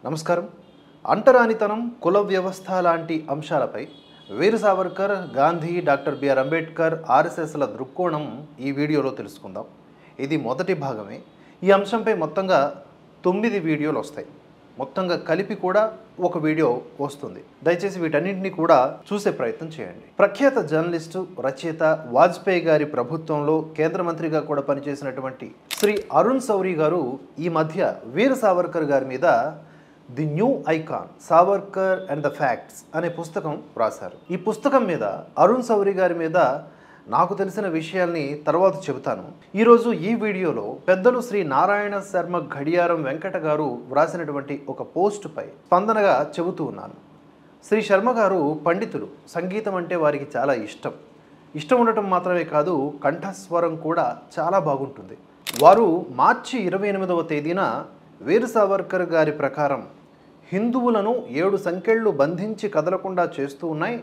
నమస్కారం. అంటరానితనం, కుల వ్యవస్థ లాంటి అంశాలపై వీర సావర్కర్, గాంధీ, డాక్టర్ బిఆర్ అంబేద్కర్, ఆర్ఎస్ఎస్ల దృక్కోణం ఈ వీడియోలో తెలుసుకుందాం. ఇది మొదటి భాగమే. ఈ అంశంపై మొత్తంగా 9 వీడియోలు వస్తాయి. మొత్తంగా కలిపి కూడా ఒక వీడియో వస్తుంది. దయచేసి వీటన్నింటినీ కూడా చూసే ప్రయత్నం చేయండి. ప్రఖ్యాత జర్నలిస్టు, రచయిత, వాజ్పేయి గారి ప్రభుత్వంలో కేంద్ర మంత్రిగా కూడా పనిచేసినటువంటి శ్రీ అరుణ్ సౌరి గారు ఈ మధ్య వీర సావర్కర్ గారి మీద the new icon Savarkar and the facts అనే పుస్తకం రాశారు. ఈ పుస్తకం మీద అరుణ్ సౌరి గారి మీద నాకు తెలిసిన విషయాల్ని తర్వాత చెబుతాను. ఈరోజు ఈ వీడియోలో పెద్దలు శ్రీ నారాయణ శర్మ ఘడియారం వెంకట గారు వ్రాసినటువంటి ఒక పోస్టుపై స్పందనగా చెబుతూ ఉన్నాను. శ్రీ శర్మ గారు పండితులు. సంగీతం అంటే వారికి చాలా ఇష్టం ఉండటం మాత్రమే కాదు, కంఠస్వరం కూడా చాలా బాగుంటుంది. వారు మార్చి 28వ తేదీన వీర సావర్కర్ గారి ప్రకారం హిందువులను 7 సంకెళ్ళు బంధించి కదలకుండా చేస్తూ ఉన్నాయి,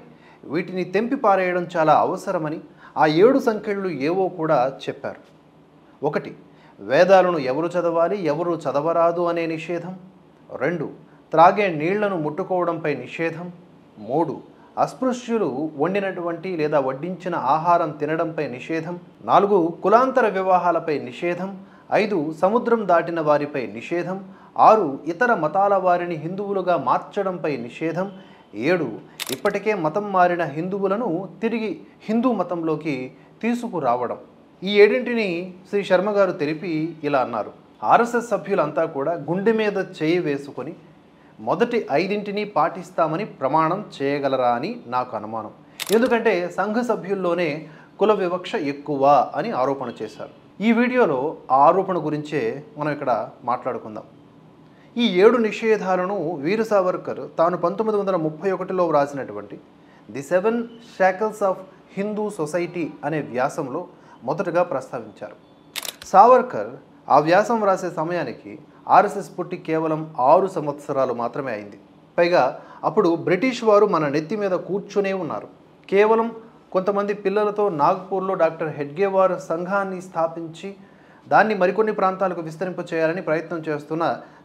వీటిని తెంపి పారేయడం చాలా అవసరమని ఆ 7 సంకెళ్ళు ఏవో కూడా చెప్పారు. 1. వేదాలను ఎవరు చదవాలి, ఎవరు చదవరాదు అనే నిషేధం. 2. త్రాగే నీళ్లను ముట్టుకోవడంపై నిషేధం. 3. అస్పృశ్యులు వండినటువంటి లేదా వడ్డించిన ఆహారం తినడంపై నిషేధం. 4. కులాంతర వివాహాలపై నిషేధం. 5. సముద్రం దాటిన వారిపై నిషేధం. 6. ఇతర మతాల వారిని హిందువులుగా మార్చడంపై నిషేధం. 7. ఇప్పటికే మతం మారిన హిందువులను తిరిగి హిందూ మతంలోకి తీసుకురావడం. ఈ 7ంటిని శ్రీ శర్మ గారు తెలిపి ఇలా అన్నారు. ఆర్ఎస్ఎస్ సభ్యులంతా కూడా గుండె మీద చేయి వేసుకొని మొదటి 5ంటిని పాటిస్తామని ప్రమాణం చేయగలరా అని నాకు అనుమానం. ఎందుకంటే సంఘ సభ్యుల్లోనే కుల వివక్ష ఎక్కువ అని ఆరోపణ చేశారు. ఈ వీడియోలో ఆ ఆరోపణ గురించే మనం ఇక్కడ మాట్లాడుకుందాం. ఈ 7 నిషేధాలను వీర సావర్కర్ తాను 1931లో వ్రాసినటువంటి ది 7 షాకల్స్ ఆఫ్ హిందూ సొసైటీ అనే వ్యాసంలో మొదటగా ప్రస్తావించారు. సావర్కర్ ఆ వ్యాసం వ్రాసే సమయానికి ఆర్ఎస్ఎస్ పుట్టి కేవలం 6 సంవత్సరాలు మాత్రమే అయింది. పైగా అప్పుడు బ్రిటిష్ వారు మన నెత్తి మీద కూర్చునే ఉన్నారు. కేవలం కొంతమంది పిల్లలతో నాగ్పూర్లో డాక్టర్ హెడ్గేవార్ సంఘాన్ని స్థాపించి దాన్ని మరికొన్ని ప్రాంతాలకు విస్తరింప చేయాలని ప్రయత్నం చేస్తున్న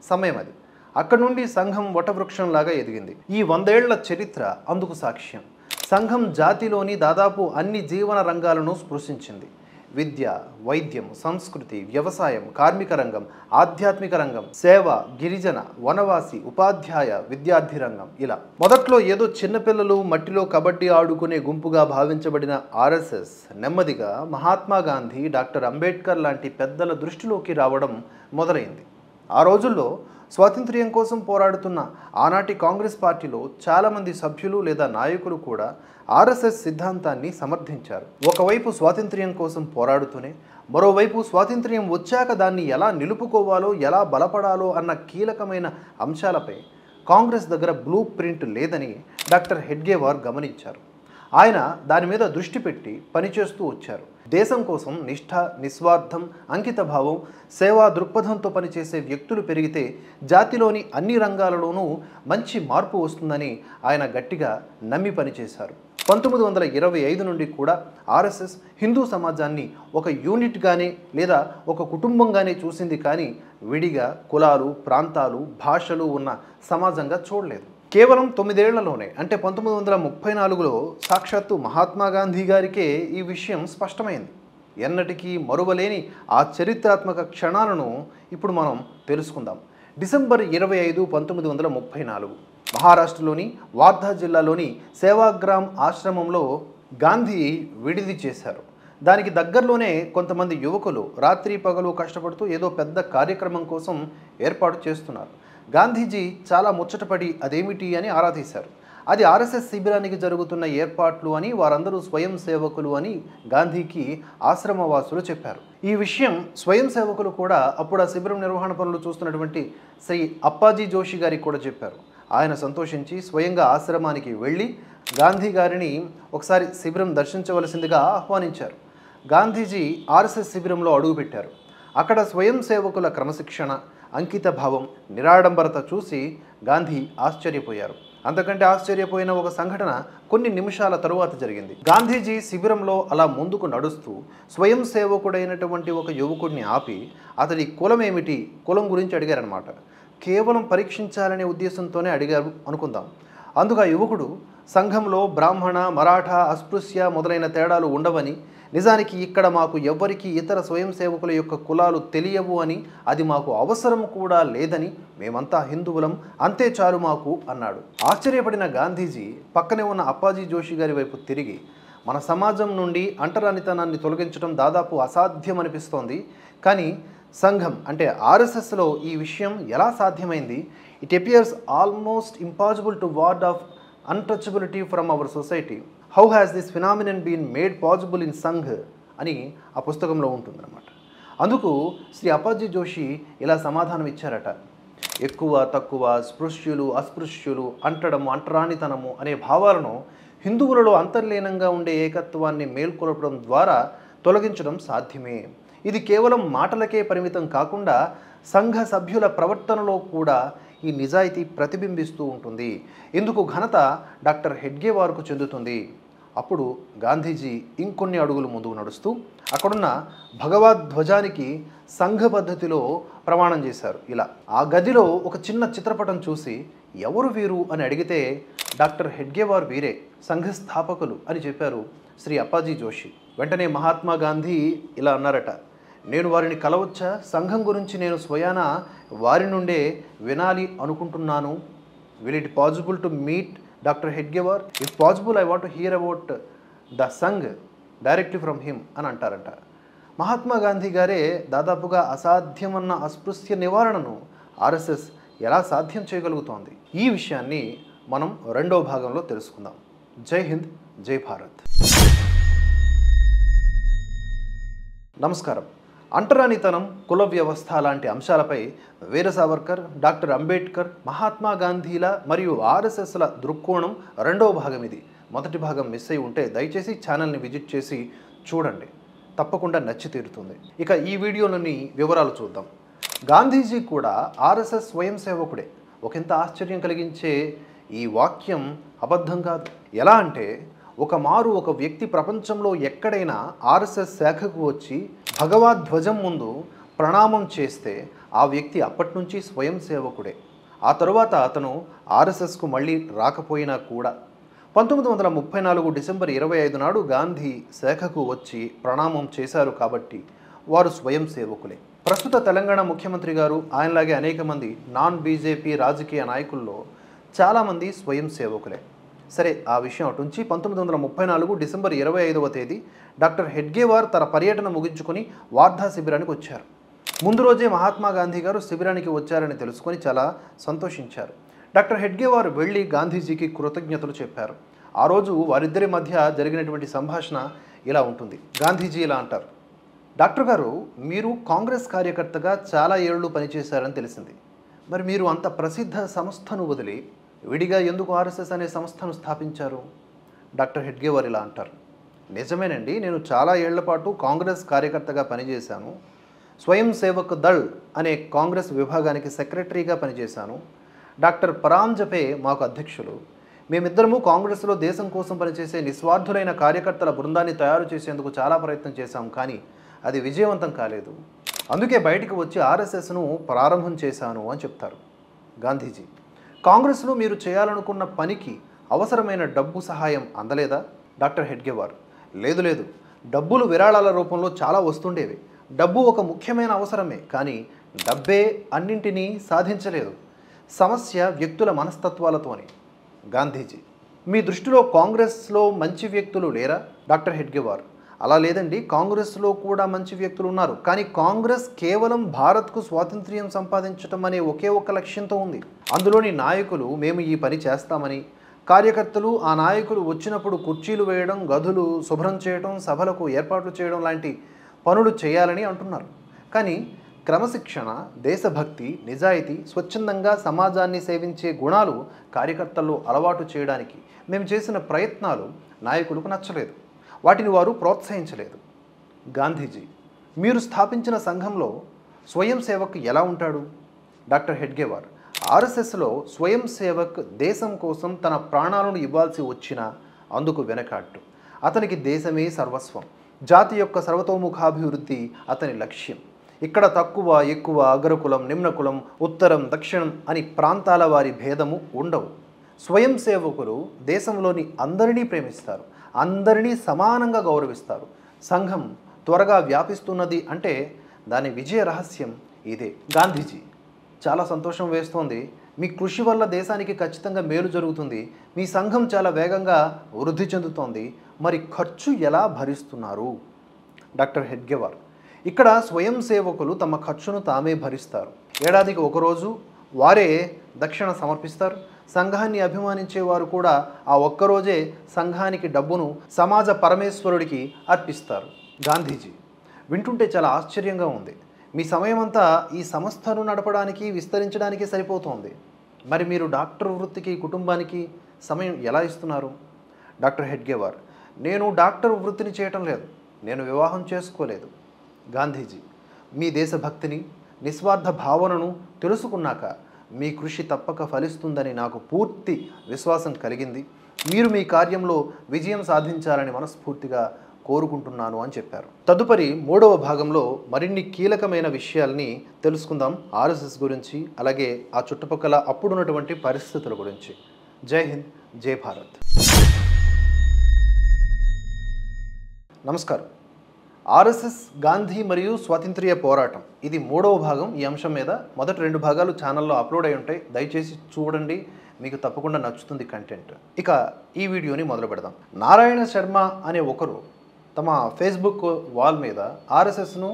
సమయం అది. అక్కడి నుండి సంఘం వటవృక్షంలాగా ఎదిగింది. ఈ 100 ఏళ్ల చరిత్ర అందుకు సాక్ష్యం. సంఘం జాతిలోని దాదాపు అన్ని జీవన రంగాలను స్పృశించింది. విద్య, వైద్యం, సంస్కృతి, వ్యవసాయం, కార్మిక రంగం, ఆధ్యాత్మిక రంగం, సేవ, గిరిజన, వనవాసి, ఉపాధ్యాయ, విద్యార్థి రంగం ఇలా. మొదట్లో ఏదో చిన్నపిల్లలు మట్టిలో కబడ్డీ ఆడుకునే గుంపుగా భావించబడిన ఆర్ఎస్ఎస్ నెమ్మదిగా మహాత్మా గాంధీ, డాక్టర్ అంబేద్కర్ లాంటి పెద్దల దృష్టిలోకి రావడం మొదలైంది. ఆ రోజుల్లో స్వాతంత్ర్యం కోసం పోరాడుతున్న ఆనాటి కాంగ్రెస్ పార్టీలో చాలామంది సభ్యులు లేదా నాయకులు కూడా ఆర్ఎస్ఎస్ సిద్ధాంతాన్ని సమర్థించారు. ఒకవైపు స్వాతంత్ర్యం కోసం పోరాడుతూనే మరోవైపు స్వాతంత్ర్యం వచ్చాక దాన్ని ఎలా నిలుపుకోవాలో, ఎలా బలపడాలో అన్న కీలకమైన అంశాలపై కాంగ్రెస్ దగ్గర బ్లూ ప్రింట్ లేదని డాక్టర్ హెడ్గేవార్ గమనించారు. ఆయన దాని మీద దృష్టి పెట్టి పనిచేస్తూ వచ్చారు. దేశం కోసం నిష్ఠ, నిస్వార్థం, అంకిత భావం, సేవా దృక్పథంతో పనిచేసే వ్యక్తులు పెరిగితే జాతిలోని అన్ని రంగాలలోనూ మంచి మార్పు వస్తుందని ఆయన గట్టిగా నమ్మి పనిచేశారు. 1925 నుండి కూడా ఆర్ఎస్ఎస్ హిందూ సమాజాన్ని ఒక యూనిట్గానే లేదా ఒక కుటుంబంగానే చూసింది, కానీ విడిగా కులాలు, ప్రాంతాలు, భాషలు ఉన్న సమాజంగా చూడలేదు. కేవలం 9 ఏళ్లలోనే అంటే 1934లో సాక్షాత్తు మహాత్మా గాంధీ గారికే ఈ విషయం స్పష్టమైంది. ఎన్నటికీ మరువలేని ఆ చరిత్రాత్మక క్షణాలను ఇప్పుడు మనం తెలుసుకుందాం. డిసెంబర్ 25, 1934 మహారాష్ట్రలోని వార్ధా జిల్లాలోని సేవాగ్రామ్ ఆశ్రమంలో గాంధీ విడిది చేశారు. దానికి దగ్గరలోనే కొంతమంది యువకులు రాత్రి పగలు కష్టపడుతూ ఏదో పెద్ద కార్యక్రమం కోసం ఏర్పాటు చేస్తున్నారు. గాంధీజీ చాలా ముచ్చటపడి అదేమిటి అని ఆరా తీశారు. అది ఆర్ఎస్ఎస్ శిబిరానికి జరుగుతున్న ఏర్పాట్లు అని, వారందరూ స్వయం సేవకులు అని గాంధీకి ఆశ్రమవాసులు చెప్పారు. ఈ విషయం స్వయం సేవకులు కూడా అప్పుడు ఆ శిబిరం నిర్వహణ పనులు చూస్తున్నటువంటి శ్రీ అప్పాజీ జోషి గారికి కూడా చెప్పారు. ఆయన సంతోషించి స్వయంగా ఆశ్రమానికి వెళ్ళి గాంధీ గారిని ఒకసారి శిబిరం దర్శించవలసిందిగా ఆహ్వానించారు. గాంధీజీ ఆర్ఎస్ఎస్ శిబిరంలో అడుగుపెట్టారు. అక్కడ స్వయం సేవకుల క్రమశిక్షణ, అంకిత భావం, నిరాడంబరత చూసి గాంధీ ఆశ్చర్యపోయారు. అంతకంటే ఆశ్చర్యపోయిన ఒక సంఘటన కొన్ని నిమిషాల తరువాత జరిగింది. గాంధీజీ శిబిరంలో అలా ముందుకు నడుస్తూ స్వయం సేవకుడైనటువంటి ఒక యువకుడిని ఆపి అతడి కులం ఏమిటి, కులం గురించి అడిగారనమాట. కేవలం పరీక్షించాలనే ఉద్దేశంతోనే అడిగారు అనుకుందాం. అందుకు ఆ యువకుడు సంఘంలో బ్రాహ్మణ, మరాఠా, అస్పృశ్య మొదలైన తేడాలు ఉండవని, నిజానికి ఇక్కడ మాకు ఎవ్వరికీ ఇతర స్వయం సేవకుల యొక్క కులాలు తెలియవు అని, అది మాకు అవసరం కూడా లేదని, మేమంతా హిందువులం, అంతే చాలు మాకు అన్నాడు. ఆశ్చర్యపడిన గాంధీజీ పక్కనే ఉన్న అప్పాజీ జోషి గారి వైపు తిరిగి, మన సమాజం నుండి అంటరానితనాన్ని తొలగించడం దాదాపు అసాధ్యం అనిపిస్తోంది, కానీ సంఘం అంటే ఆర్ఎస్ఎస్లో ఈ విషయం ఎలా సాధ్యమైంది? It appears almost impossible to ward off untouchability from our society. How has this phenomenon been made possible in Sangh అని ఆ పుస్తకంలో ఉంటుందన్నమాట. అందుకు శ్రీ అప్పాజీ జోషి ఇలా సమాధానం ఇచ్చారట. ఎక్కువ తక్కువ, స్పృశ్యులు అస్పృశ్యులు, అంటడము అంటరానితనము అనే భావాలను హిందువులలో అంతర్లీనంగా ఉండే ఏకత్వాన్ని మేల్కొల్పడం ద్వారా తొలగించడం సాధ్యమే. ఇది కేవలం మాటలకే పరిమితం కాకుండా సంఘ సభ్యుల ప్రవర్తనలో కూడా ఈ నిజాయితీ ప్రతిబింబిస్తూ ఉంటుంది. ఇందుకు ఘనత డాక్టర్ హెడ్గేవార్కు చెందుతుంది. అప్పుడు గాంధీజీ ఇంకొన్ని అడుగులు ముందుకు నడుస్తూ అక్కడున్న భగవద్ధ్వజానికి సంఘ పద్ధతిలో ప్రమాణం చేశారు. ఇలా ఆ గదిలో ఒక చిన్న చిత్రపటం చూసి ఎవరు వీరు అని అడిగితే డాక్టర్ హెడ్గేవార్ వీరే, సంఘ స్థాపకులు అని చెప్పారు శ్రీ అప్పాజీ జోషి. వెంటనే మహాత్మా గాంధీ ఇలా అన్నారట, నేను వారిని కలవచ్చా? సంఘం గురించి నేను స్వయాన వారి నుండే వినాలి అనుకుంటున్నాను. Will it possible to meet doctor Hedgewar? If possible I want to hear about the Sangh directly from him అని అంటారంట. మహాత్మా గాంధీ గారే దాదాపుగా అసాధ్యమన్న అస్పృశ్య నివారణను ఆర్ఎస్ఎస్ ఎలా సాధ్యం చేయగలుగుతోంది? ఈ విషయాన్ని మనం రెండో భాగంలో తెలుసుకుందాం. జై హింద్, జై భారత్. నమస్కారం. అంటరానితనం, కుల వ్యవస్థ లాంటి అంశాలపై వీర సావర్కర్, డాక్టర్ అంబేద్కర్, మహాత్మా గాంధీల మరియు ఆర్ఎస్ఎస్ల దృక్కోణం రెండవ భాగం ఇది. మొదటి భాగం మిస్ అయి ఉంటే దయచేసి ఛానల్ని విజిట్ చేసి చూడండి, తప్పకుండా నచ్చి తీరుతుంది. ఇక ఈ వీడియోలోని వివరాలు చూద్దాం. గాంధీజీ కూడా ఆర్ఎస్ఎస్ స్వయం సేవకుడే. ఒకంత ఆశ్చర్యం కలిగించే ఈ వాక్యం అబద్ధం కాదు. ఎలా అంటే, ఒక మారు ఒక వ్యక్తి ప్రపంచంలో ఎక్కడైనా ఆర్ఎస్ఎస్ శాఖకు వచ్చి భగవద్ధ్వజం ముందు ప్రణామం చేస్తే ఆ వ్యక్తి అప్పటి నుంచి స్వయం సేవకుడే. ఆ తరువాత అతను ఆర్ఎస్ఎస్కు మళ్ళీ రాకపోయినా కూడా 1934 డిసెంబర్ 25 నాడు గాంధీ శాఖకు వచ్చి ప్రణామం చేశారు కాబట్టి వారు స్వయం సేవకులే. ప్రస్తుత తెలంగాణ ముఖ్యమంత్రి గారు, ఆయనలాగే అనేక మంది నాన్ బీజేపీ రాజకీయ నాయకుల్లో చాలామంది స్వయం సేవకులే. సరే, ఆ విషయం అటుంచి 1934 డిసెంబర్ 25వ తేదీ డాక్టర్ హెడ్గేవార్ తన పర్యటన ముగించుకొని వార్ధా శిబిరానికి వచ్చారు. ముందు రోజే మహాత్మా గాంధీ గారు శిబిరానికి వచ్చారని తెలుసుకొని చాలా సంతోషించారు. డాక్టర్ హెడ్గేవార్ వెళ్ళి గాంధీజీకి కృతజ్ఞతలు చెప్పారు. ఆ రోజు వారిద్దరి మధ్య జరిగినటువంటి సంభాషణ ఇలా ఉంటుంది. గాంధీజీ ఇలా అంటారు, డాక్టర్ గారు, మీరు కాంగ్రెస్ కార్యకర్తగా చాలా ఏళ్ళు పనిచేశారని తెలిసింది. మరి మీరు అంత ప్రసిద్ధ సంస్థను వదిలి విడిగా ఎందుకు ఆర్ఎస్ఎస్ అనే సంస్థను స్థాపించారు? డాక్టర్ హెడ్గేవార్ ఇలా అంటారు, నిజమేనండి, నేను చాలా ఏళ్ల పాటు కాంగ్రెస్ కార్యకర్తగా పనిచేశాను. స్వయం సేవక్ దళ్ అనే కాంగ్రెస్ విభాగానికి సెక్రటరీగా పనిచేశాను. డాక్టర్ పరాంజపే మాకు అధ్యక్షులు. మేమిద్దరము కాంగ్రెస్లో దేశం కోసం పనిచేసే నిస్వార్థులైన కార్యకర్తల బృందాన్ని తయారు చేసేందుకు చాలా ప్రయత్నం చేశాం, కానీ అది విజయవంతం కాలేదు. అందుకే బయటికి వచ్చి ఆర్ఎస్ఎస్ను ప్రారంభం చేశాను అని చెప్తారు గాంధీజీ. కాంగ్రెస్లో మీరు చేయాలనుకున్న పనికి అవసరమైన డబ్బు సహాయం అందలేదా? డాక్టర్ హెడ్గేవార్, లేదు, డబ్బులు విరాళాల రూపంలో చాలా వస్తుండేవి. డబ్బు ఒక ముఖ్యమైన అవసరమే, కానీ డబ్బే అన్నింటినీ సాధించలేదు. సమస్య వ్యక్తుల మనస్తత్వాలతోని. గాంధీజీ, మీ దృష్టిలో కాంగ్రెస్లో మంచి వ్యక్తులు లేరా? డాక్టర్ హెడ్గేవార్, అలా లేదండి, కాంగ్రెస్లో కూడా మంచి వ్యక్తులు ఉన్నారు, కానీ కాంగ్రెస్ కేవలం భారత్కు స్వాతంత్ర్యం సంపాదించడం అనే ఒకే ఒక్క లక్ష్యంతో ఉంది. అందులోని నాయకులు మేము ఈ పని చేస్తామని, కార్యకర్తలు ఆ నాయకులు వచ్చినప్పుడు కుర్చీలు వేయడం, గదులు శుభ్రం చేయడం, సభలకు ఏర్పాట్లు చేయడం లాంటి పనులు చేయాలని అంటున్నారు. కానీ క్రమశిక్షణ, దేశభక్తి, నిజాయితీ, స్వచ్ఛందంగా సమాజాన్ని సేవించే గుణాలు కార్యకర్తల్లో అలవాటు చేయడానికి మేము చేసిన ప్రయత్నాలు నాయకులకు నచ్చలేదు, వాటిని వారు ప్రోత్సహించలేదు. గాంధీజీ, మీరు స్థాపించిన సంఘంలో స్వయం సేవక్ ఎలా ఉంటాడు? డాక్టర్ హెడ్గేవార్, ఆర్ఎస్ఎస్లో స్వయం సేవక్ దేశం కోసం తన ప్రాణాలను ఇవ్వాల్సి వచ్చినా అందుకు వెనకాట్టు. అతనికి దేశమే సర్వస్వం, జాతి యొక్క సర్వతోముఖాభివృద్ధి అతని లక్ష్యం. ఇక్కడ తక్కువ ఎక్కువ అగ్రకులం నిమ్నకులం ఉత్తరం దక్షిణం అని ప్రాంతాల వారి భేదము ఉండవు. స్వయం సేవకులు దేశంలోని అందరినీ ప్రేమిస్తారు, అందరినీ సమానంగా గౌరవిస్తారు. సంఘం త్వరగా వ్యాపిస్తున్నది అంటే దాని విజయ రహస్యం ఇదే. గాంధీజీ, చాలా సంతోషం వేస్తోంది. మీ కృషి వల్ల దేశానికి ఖచ్చితంగా మేలు జరుగుతుంది. మీ సంఘం చాలా వేగంగా వృద్ధి చెందుతోంది. మరి ఖర్చు ఎలా భరిస్తున్నారు? డాక్టర్ హెడ్గేవార్, ఇక్కడ స్వయం సేవకులు తమ ఖర్చును తామే భరిస్తారు. ఏడాదికి ఒకరోజు వారే దక్షిణ సమర్పిస్తారు. సంఘాన్ని అభిమానించేవారు కూడా ఆ ఒక్కరోజే సంఘానికి డబ్బును సమాజ పరమేశ్వరుడికి అర్పిస్తారు. గాంధీజీ, వింటుంటే చాలా ఆశ్చర్యంగా ఉంది. మీ సమయమంతా ఈ సంస్థను నడపడానికి విస్తరించడానికి సరిపోతోంది. మరి మీరు డాక్టర్ వృత్తికి కుటుంబానికి సమయం ఎలా ఇస్తున్నారు? డాక్టర్ హెడ్గేవార్, నేను డాక్టర్ వృత్తిని చేయటం లేదు, నేను వివాహం చేసుకోలేదు. గాంధీజీ, మీ దేశభక్తిని నిస్వార్థ భావనను తెలుసుకున్నాక మీ కృషి తప్పక ఫలిస్తుందని నాకు పూర్తి విశ్వాసం కలిగింది. మీరు మీ కార్యంలో విజయం సాధించాలని మనస్ఫూర్తిగా కోరుకుంటున్నాను అని చెప్పారు. తదుపరి 3వ భాగంలో మరిన్ని కీలకమైన విషయాల్ని తెలుసుకుందాం. ఆర్ఎస్ఎస్ గురించి, అలాగే ఆ చుట్టుపక్కల అప్పుడున్నటువంటి పరిస్థితుల గురించి. జై హింద్, జై భారత్. నమస్కారం. ఆర్ఎస్ఎస్, గాంధీ మరియు స్వాతంత్ర్య పోరాటం, ఇది 3వ భాగం. ఈ అంశం మీద మొదటి 2 భాగాలు ఛానల్లో అప్లోడ్ అయి ఉంటాయి. దయచేసి చూడండి, మీకు తప్పకుండా నచ్చుతుంది కంటెంట్. ఇక ఈ వీడియోని మొదలు పెడదాం. నారాయణ శర్మ అనే ఒకరు తమ ఫేస్బుక్ వాల్ మీద ఆర్ఎస్ఎస్ను,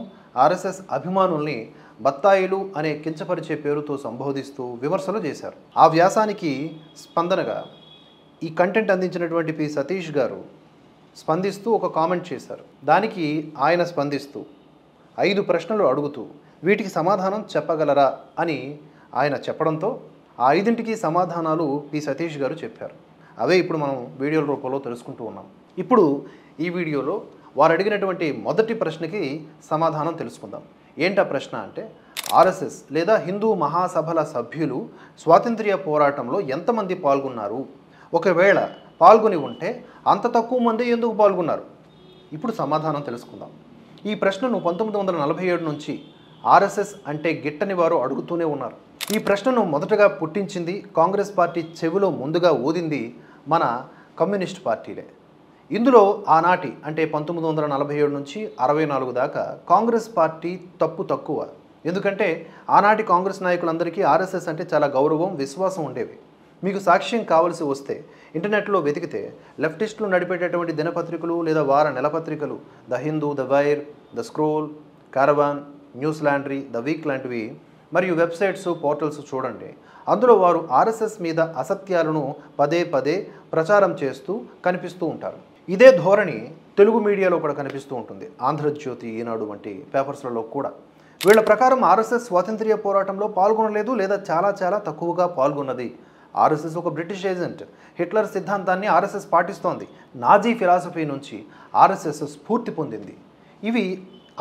ఆర్ఎస్ఎస్ అభిమానుల్ని బత్తాయిలు అనే కించపరిచే పేరుతో సంబోధిస్తూ విమర్శలు చేశారు. ఆ వ్యాసానికి స్పందనగా ఈ కంటెంట్ అందించినటువంటి పి సతీష్ గారు స్పందిస్తూ ఒక కామెంట్ చేశారు. దానికి ఆయన స్పందిస్తూ 5 ప్రశ్నలు అడుగుతూ వీటికి సమాధానం చెప్పగలరా అని ఆయన చెప్పడంతో ఆ 5ంటికి సమాధానాలు పి సతీష్ గారు చెప్పారు. అవే ఇప్పుడు మనం వీడియోల రూపంలో తెలుసుకుంటూ ఉన్నాం. ఇప్పుడు ఈ వీడియోలో వారు అడిగినటువంటి మొదటి ప్రశ్నకి సమాధానం తెలుసుకుందాం. ఏంటా ప్రశ్న అంటే, ఆర్ఎస్ఎస్ లేదా హిందూ మహాసభల సభ్యులు స్వాతంత్ర్య పోరాటంలో ఎంతమంది పాల్గొన్నారు? ఒకవేళ పాల్గొని ఉంటే అంత తక్కువ మంది ఎందుకు పాల్గొన్నారు? ఇప్పుడు సమాధానం తెలుసుకుందాం. ఈ ప్రశ్నను 1947 నుంచి ఆర్ఎస్ఎస్ అంటే గిట్టని వారు అడుగుతూనే ఉన్నారు. ఈ ప్రశ్నను మొదటగా పుట్టించింది, కాంగ్రెస్ పార్టీ చెవిలో ముందుగా ఊదింది మన కమ్యూనిస్ట్ పార్టీలే. ఇందులో ఆనాటి అంటే 1947 నుంచి 64 దాకా కాంగ్రెస్ పార్టీ తక్కువ. ఎందుకంటే ఆనాటి కాంగ్రెస్ నాయకులందరికీ ఆర్ఎస్ఎస్ అంటే చాలా గౌరవం, విశ్వాసం ఉండేవి. మీకు సాక్ష్యం కావలసి వస్తే ఇంటర్నెట్లో వెతికితే లెఫ్టిస్టులు నడిపేటటువంటి దినపత్రికలు లేదా వార నెలపత్రికలు the Hindu, the Wire, the Scroll, Caravan, Newslaundry, the Week లాంటివి మరియు వెబ్సైట్స్, పోర్టల్స్ చూడండి. అందులో వారు ఆర్ఎస్ఎస్ మీద అసత్యాలను పదే పదే ప్రచారం చేస్తూ కనిపిస్తూ ఉంటారు. ఇదే ధోరణి తెలుగు మీడియాలో కూడా కనిపిస్తూ ఉంటుంది. ఆంధ్రజ్యోతి, ఈనాడు వంటి పేపర్స్లలో కూడా. వీళ్ళ ప్రకారం ఆర్ఎస్ఎస్ స్వాతంత్ర్య పోరాటంలో పాల్గొనలేదు లేదా చాలా తక్కువగా పాల్గొన్నది. ఆర్ఎస్ఎస్ ఒక బ్రిటిష్ ఏజెంట్. హిట్లర్ సిద్ధాంతాన్ని ఆర్ఎస్ఎస్ పాటిస్తోంది. నాజీ ఫిలాసఫీ నుంచి ఆర్ఎస్ఎస్ స్ఫూర్తి పొందింది. ఇవి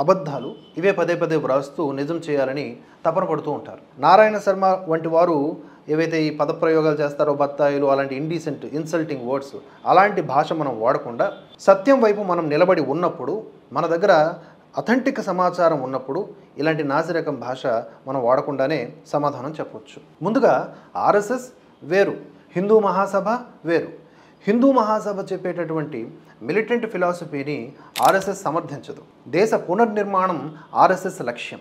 అబద్ధాలు. ఇవే పదే పదే వ్రాస్తూ నిజం చేయాలని తపన పడుతూ ఉంటారు. నారాయణ శర్మ వంటి వారు ఏవైతే ఈ పదప్రయోగాలు చేస్తారో, బత్తాయిలు, అలాంటి ఇండీసెంట్, ఇన్సల్టింగ్ వర్డ్స్, అలాంటి భాష మనం వాడకుండా సత్యం వైపు మనం నిలబడి ఉన్నప్పుడు, మన దగ్గర అథెంటిక్ సమాచారం ఉన్నప్పుడు ఇలాంటి నాసిరకం భాష మనం వాడకుండానే సమాధానం చెప్పవచ్చు. ముందుగా ఆర్ఎస్ఎస్ వేరు, హిందూ మహాసభ వేరు. హిందూ మహాసభ చెప్పేటటువంటి మిలిటెంట్ ఫిలాసఫీని ఆర్ఎస్ఎస్ సమర్థించదు. దేశ పునర్నిర్మాణం ఆర్ఎస్ఎస్ లక్ష్యం.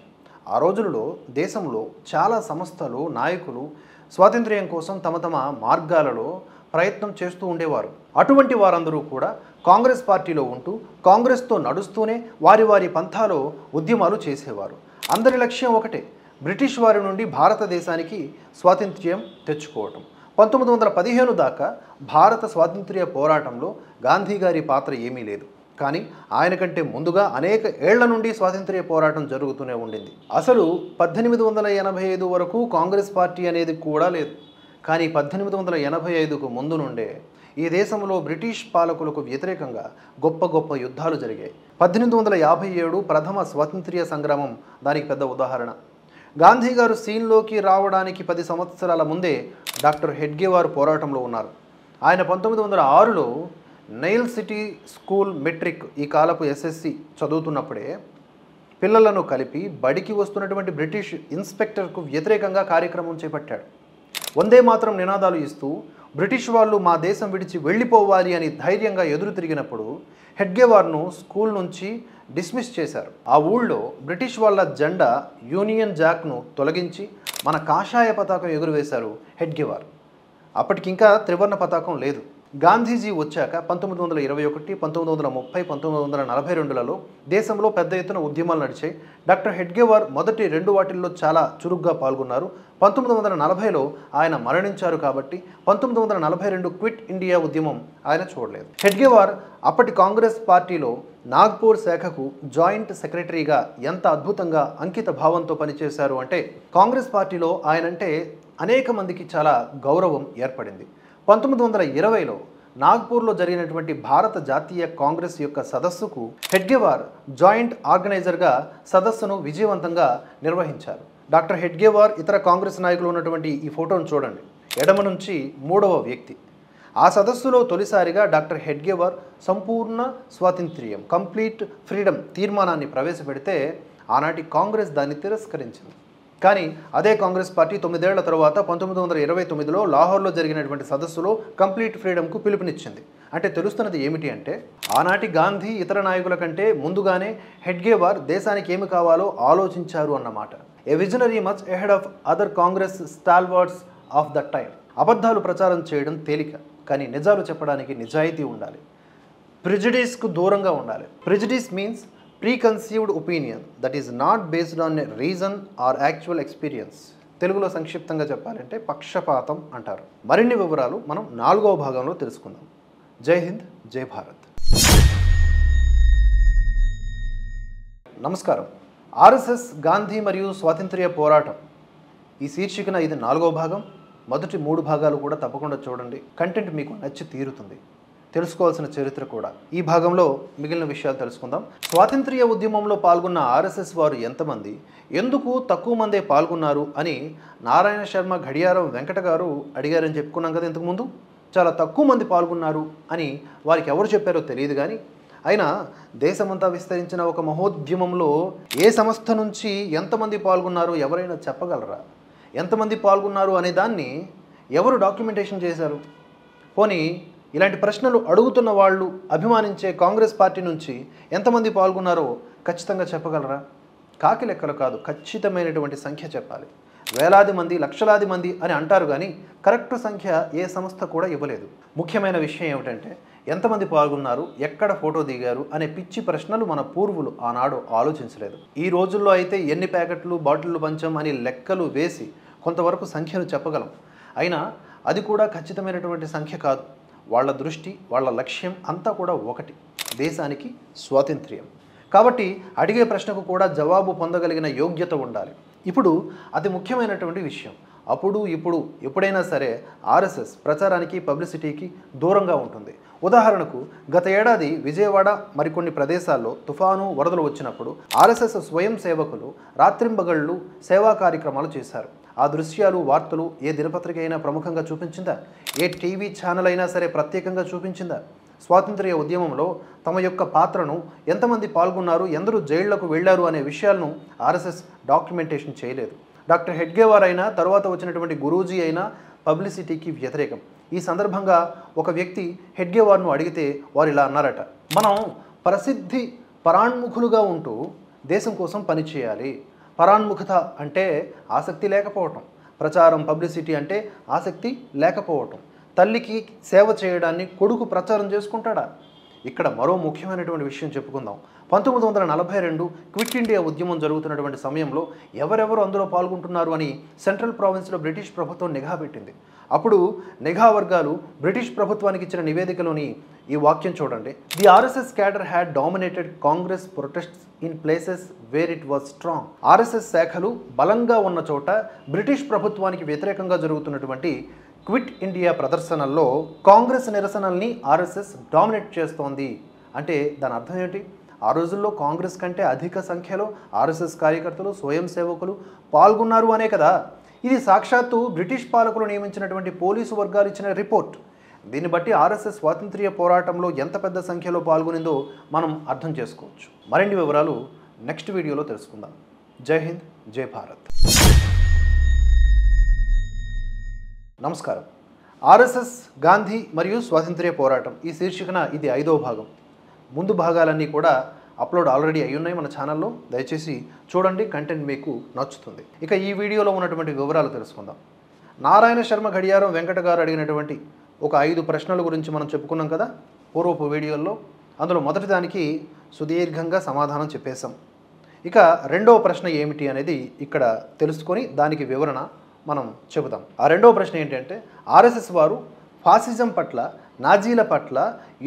ఆ రోజులలో దేశంలో చాలా సంస్థలు, నాయకులు స్వాతంత్ర్యం కోసం తమ మార్గాలలో ప్రయత్నం చేస్తూ ఉండేవారు. అటువంటి వారందరూ కూడా కాంగ్రెస్ పార్టీలో ఉంటూ కాంగ్రెస్తో నడుస్తూనే వారి పంథాలో ఉద్యమాలు చేసేవారు. అందరి లక్ష్యం ఒకటే, బ్రిటిష్ వారి నుండి భారతదేశానికి స్వాతంత్ర్యం తెచ్చుకోవటం. 1915 దాకా భారత స్వాతంత్ర్య పోరాటంలో గాంధీ గారి పాత్ర ఏమీ లేదు. కానీ ఆయన కంటే ముందుగా అనేక ఏళ్ల నుండి స్వాతంత్ర్య పోరాటం జరుగుతూనే ఉండింది. అసలు 1885 వరకు కాంగ్రెస్ పార్టీ అనేది కూడా లేదు. కానీ 1885కు ముందు నుండే ఈ దేశంలో బ్రిటిష్ పాలకులకు వ్యతిరేకంగా గొప్ప యుద్ధాలు జరిగాయి. 1857 ప్రథమ స్వాతంత్ర్య సంగ్రామం దానికి పెద్ద ఉదాహరణ. గాంధీ గారు సీన్లోకి రావడానికి 10 సంవత్సరాల ముందే డాక్టర్ హెడ్గేవార్ పోరాటంలో ఉన్నారు. ఆయన 1906లో నైల్ సిటీ స్కూల్ మెట్రిక్, ఈ కాలపు ఎస్ఎస్సి చదువుతున్నప్పుడే పిల్లలను కలిపి బడికి వస్తున్నటువంటి బ్రిటిష్ ఇన్స్పెక్టర్కు వ్యతిరేకంగా కార్యక్రమం చేపట్టాడు. వందే మాత్రం నినాదాలు ఇస్తూ బ్రిటిష్ వాళ్ళు మా దేశం విడిచి వెళ్ళిపోవాలి అని ధైర్యంగా ఎదురు తిరిగినప్పుడు హెడ్గేవార్ను స్కూల్ నుంచి డిస్మిస్ చేశారు. ఆ ఊళ్ళో బ్రిటిష్ వాళ్ళ జెండా యూనియన్ జాక్ను తొలగించి మన కాషాయ పతాకం ఎగురవేశారు హెడ్గేవార్. అప్పటికింకా త్రివర్ణ పతాకం లేదు. గాంధీజీ వచ్చాక 1921, 1930, 1942లలో దేశంలో పెద్ద ఎత్తున ఉద్యమాలు నడిచాయి. డాక్టర్ హెడ్గేవార్ మొదటి 2 వాటిల్లో చాలా చురుగ్గా పాల్గొన్నారు. 1940లో ఆయన మరణించారు కాబట్టి 1942 క్విట్ ఇండియా ఉద్యమం ఆయన చూడలేదు. హెడ్గేవార్ అప్పటి కాంగ్రెస్ పార్టీలో నాగ్పూర్ శాఖకు జాయింట్ సెక్రటరీగా ఎంత అద్భుతంగా అంకిత భావంతో పనిచేశారు అంటే కాంగ్రెస్ పార్టీలో ఆయనంటే అనేక మందికి చాలా గౌరవం ఏర్పడింది. 1920లో నాగ్పూర్లో జరిగినటువంటి భారత జాతీయ కాంగ్రెస్ యొక్క సదస్సుకు హెడ్గేవార్ జాయింట్ ఆర్గనైజర్గా సదస్సును విజయవంతంగా నిర్వహించారు. డాక్టర్ హెడ్గేవార్ ఇతర కాంగ్రెస్ నాయకులు ఉన్నటువంటి ఈ ఫోటోను చూడండి. ఎడమ నుంచి 3వ వ్యక్తి. ఆ సదస్సులో తొలిసారిగా డాక్టర్ హెడ్గేవార్ సంపూర్ణ స్వాతంత్ర్యం కంప్లీట్ ఫ్రీడమ్ తీర్మానాన్ని ప్రవేశపెడితే ఆనాటి కాంగ్రెస్ దాన్ని తిరస్కరించింది. కానీ అదే కాంగ్రెస్ పార్టీ 9 ఏళ్ల తర్వాత 1929లో లాహోర్లో జరిగినటువంటి సదస్సులో కంప్లీట్ ఫ్రీడమ్కు పిలుపునిచ్చింది. అంటే తెలుస్తున్నది ఏమిటి అంటే ఆనాటి గాంధీ ఇతర నాయకుల కంటే ముందుగానే హెడ్గేవార్ దేశానికి ఏమి కావాలో ఆలోచించారు అన్నమాట. ఏ visionary much ahead of other Congress stalwarts of the time. అబద్ధాలు ప్రచారం చేయడం తేలిక, కానీ నిజాలు చెప్పడానికి నిజాయితీ ఉండాలి. ప్రిజుడిస్కు దూరంగా ఉండాలి. Prejudice means preconceived opinion that is not based on reason or actual experience. తెలుగులో సంక్షిప్తంగా చెప్పాలంటే పక్షపాతం అంటారు. మరిన్ని వివరాలు మనం 4వ భాగంలో తెలుసుకుందాం. జై హింద్, జై భారత్. నమస్కారం. ఆర్ఎస్ఎస్ గాంధీ మరియు స్వాతంత్ర్య పోరాటం ఈ శీర్షికన ఇది 4వ భాగం. మొదటి 3 భాగాలు కూడా తప్పకుండా చూడండి. కంటెంట్ మీకు నచ్చి తీరుతుంది. తెలుసుకోవాల్సిన చరిత్ర కూడా. ఈ భాగంలో మిగిలిన విషయాలు తెలుసుకుందాం. స్వాతంత్ర్య ఉద్యమంలో పాల్గొన్న ఆర్ఎస్ఎస్ వారు ఎంతమంది, ఎందుకు తక్కువ మందే పాల్గొన్నారు అని నారాయణ శర్మ ఘడియారం వెంకట గారు అడిగారని చెప్పుకున్నాం కదా ఇంతకుముందు. చాలా తక్కువ మంది పాల్గొన్నారు అని వారికి ఎవరు చెప్పారో తెలియదు. కానీ అయినా దేశమంతా విస్తరించిన ఒక మహోద్యమంలో ఏ సంస్థ నుంచి ఎంతమంది పాల్గొన్నారో ఎవరైనా చెప్పగలరా? ఎంతమంది పాల్గొన్నారు అనే దాన్ని ఎవరు డాక్యుమెంటేషన్ చేశారు? పోనీ ఇలాంటి ప్రశ్నలు అడుగుతున్న వాళ్ళు అభిమానించే కాంగ్రెస్ పార్టీ నుంచి ఎంతమంది పాల్గొన్నారో ఖచ్చితంగా చెప్పగలరా? కాకి లెక్కలు కాదు, ఖచ్చితమైనటువంటి సంఖ్య చెప్పాలి. వేలాది మంది, లక్షలాది మంది అని అంటారు కానీ కరెక్ట్ సంఖ్య ఏ సంస్థ కూడా ఇవ్వలేదు. ముఖ్యమైన విషయం ఏమిటంటే ఎంతమంది పాల్గొన్నారు, ఎక్కడ ఫోటో దిగారు అనే పిచ్చి ప్రశ్నలు మన పూర్వులు ఆనాడు ఆలోచించలేదు. ఈ రోజుల్లో అయితే ఎన్ని ప్యాకెట్లు బాటిళ్ళు పంచం అని లెక్కలు వేసి కొంతవరకు సంఖ్యను చెప్పగలం. అయినా అది కూడా ఖచ్చితమైనటువంటి సంఖ్య కాదు. వాళ్ళ దృష్టి, వాళ్ళ లక్ష్యం అంతా కూడా ఒకటి, దేశానికి స్వాతంత్ర్యం. కాబట్టి అడిగే ప్రశ్నకు కూడా జవాబు పొందగలిగిన యోగ్యత ఉండాలి. ఇప్పుడు అతి ముఖ్యమైనటువంటి విషయం, అప్పుడు ఇప్పుడు ఎప్పుడైనా సరే ఆర్ఎస్ఎస్ ప్రచారానికి పబ్లిసిటీకి దూరంగా ఉంటుంది. ఉదాహరణకు గత ఏడాది విజయవాడ మరికొన్ని ప్రదేశాల్లో తుఫాను, వరదలు వచ్చినప్పుడు ఆర్ఎస్ఎస్ స్వయం సేవకులు రాత్రింబగళ్ళు సేవా కార్యక్రమాలు చేశారు. ఆ దృశ్యాలు, వార్తలు ఏ దినపత్రిక అయినా ప్రముఖంగా చూపించిందా? ఏ టీవీ ఛానల్ అయినా సరే ప్రత్యేకంగా చూపించిందా? స్వాతంత్ర్య ఉద్యమంలో తమ యొక్క పాత్రను ఎంతమంది పాల్గొన్నారు, ఎందరూ జైళ్లకు వెళ్లారు అనే విషయాలను ఆర్ఎస్ఎస్ డాక్యుమెంటేషన్ చేయలేదు. డాక్టర్ హెడ్గేవార్ అయినా తర్వాత వచ్చినటువంటి గురూజీ అయినా పబ్లిసిటీకి వ్యతిరేకం. ఈ సందర్భంగా ఒక వ్యక్తి హెడ్గేవార్ను అడిగితే వారు ఇలా అన్నారట: మనం ప్రసిద్ధి పరాణ్ముఖులుగా ఉంటూ దేశం కోసం పనిచేయాలి. పరాన్ముఖత అంటే ఆసక్తి లేకపోవటం, ప్రచారం పబ్లిసిటీ అంటే ఆసక్తి లేకపోవటం. తల్లికి సేవ చేయడాన్ని కొడుకు ప్రచారం చేసుకుంటాడా? ఇక్కడ మరో ముఖ్యమైనటువంటి విషయం చెప్పుకుందాం. 1942 క్విట్ ఇండియా ఉద్యమం జరుగుతున్నటువంటి సమయంలో ఎవరెవరు అందులో పాల్గొంటున్నారు అని సెంట్రల్ ప్రావిన్స్లో బ్రిటిష్ ప్రభుత్వం నిఘా పెట్టింది. అప్పుడు నిఘా వర్గాలు బ్రిటిష్ ప్రభుత్వానికి ఇచ్చిన నివేదికలోని ఈ వాక్యం చూడండి: the RSS cadre had dominated Congress protests in places where it was strong. RSS శాఖలు బలంగా ఉన్న చోట బ్రిటిష్ ప్రభుత్వానికి వ్యతిరేకంగా జరుగుతున్నటువంటి క్విట్ ఇండియా ప్రదర్శనల్లో కాంగ్రెస్ నిరసనల్ని ఆర్ఎస్ఎస్ డామినేట్ చేస్తోంది. అంటే దాని అర్థం ఏంటి? ఆ రోజుల్లో కాంగ్రెస్ కంటే అధిక సంఖ్యలో ఆర్ఎస్ఎస్ కార్యకర్తలు, స్వయం సేవకులు పాల్గొన్నారు అనే కదా. ఇది సాక్షాత్తు బ్రిటిష్ పాలకులు నియమించినటువంటి పోలీసు వర్గాలు ఇచ్చిన రిపోర్ట్. దీన్ని బట్టి ఆర్ఎస్ఎస్ స్వాతంత్ర్య పోరాటంలో ఎంత పెద్ద సంఖ్యలో పాల్గొనిందో మనం అర్థం చేసుకోవచ్చు. మరిన్ని వివరాలు నెక్స్ట్ వీడియోలో తెలుసుకుందాం. జై హింద్, జై భారత్. నమస్కారం. ఆర్ఎస్ఎస్, గాంధీ మరియు స్వాతంత్ర్య పోరాటం ఈ శీర్షికన ఇది 5వ భాగం. ముందు భాగాలన్నీ కూడా అప్లోడ్ ఆల్రెడీ అయి ఉన్నాయి మన ఛానల్లో. దయచేసి చూడండి, కంటెంట్ మీకు నచ్చుతుంది. ఇక ఈ వీడియోలో ఉన్నటువంటి వివరాలు తెలుసుకుందాం. నారాయణ శర్మ గడియారం వెంకట గారు అడిగినటువంటి ఒక 5 ప్రశ్నల గురించి మనం చెప్పుకున్నాం కదా పూర్వపు వీడియోల్లో. అందులో మొదటి దానికి సుదీర్ఘంగా సమాధానం చెప్పేశాం. ఇక రెండవ ప్రశ్న ఏమిటి అనేది ఇక్కడ తెలుసుకొని దానికి వివరణ మనం చెబుతాం. ఆ రెండవ ప్రశ్న ఏంటంటే, ఆర్ఎస్ఎస్ వారు ఫాసిజం పట్ల, నాజీల పట్ల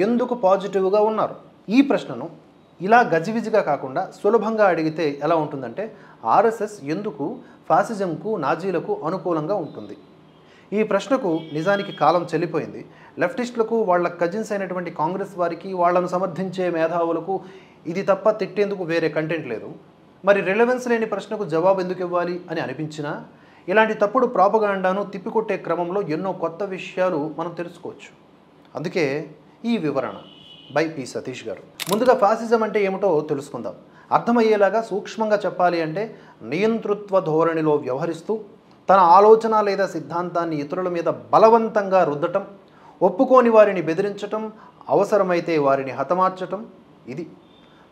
ఎందుకు పాజిటివ్గా ఉన్నారు? ఈ ప్రశ్నను ఇలా గజిబిజిగా కాకుండా సులభంగా అడిగితే ఎలా ఉంటుందంటే, ఆర్ఎస్ఎస్ ఎందుకు ఫాసిజంకు, నాజీలకు అనుకూలంగా ఉంటుంది? ఈ ప్రశ్నకు నిజానికి కాలం చెల్లిపోయింది. లెఫ్టిస్టులకు, వాళ్ళ కజిన్స్ అయినటువంటి కాంగ్రెస్ వారికి, వాళ్లను సమర్థించే మేధావులకు ఇది తప్ప తిట్టేందుకు వేరే కంటెంట్ లేదు. మరి రిలవెన్స్ లేని ప్రశ్నకు జవాబు ఎందుకు ఇవ్వాలి అని అనిపించినా, ఇలాంటి తప్పుడు ప్రాపగాండాను తిప్పికొట్టే క్రమంలో ఎన్నో కొత్త విషయాలు మనం తెలుసుకోవచ్చు. అందుకే ఈ వివరణ బై పి సతీష్ గారు. ముందుగా ఫాసిజం అంటే ఏమిటో తెలుసుకుందాం. అర్థమయ్యేలాగా సూక్ష్మంగా చెప్పాలి అంటే, నియంతృత్వ ధోరణిలో వ్యవహరిస్తూ తన ఆలోచన లేదా సిద్ధాంతాన్ని ఇతరుల మీద బలవంతంగా రుద్దటం, ఒప్పుకోని వారిని బెదిరించటం, అవసరమైతే వారిని హతమార్చటం, ఇది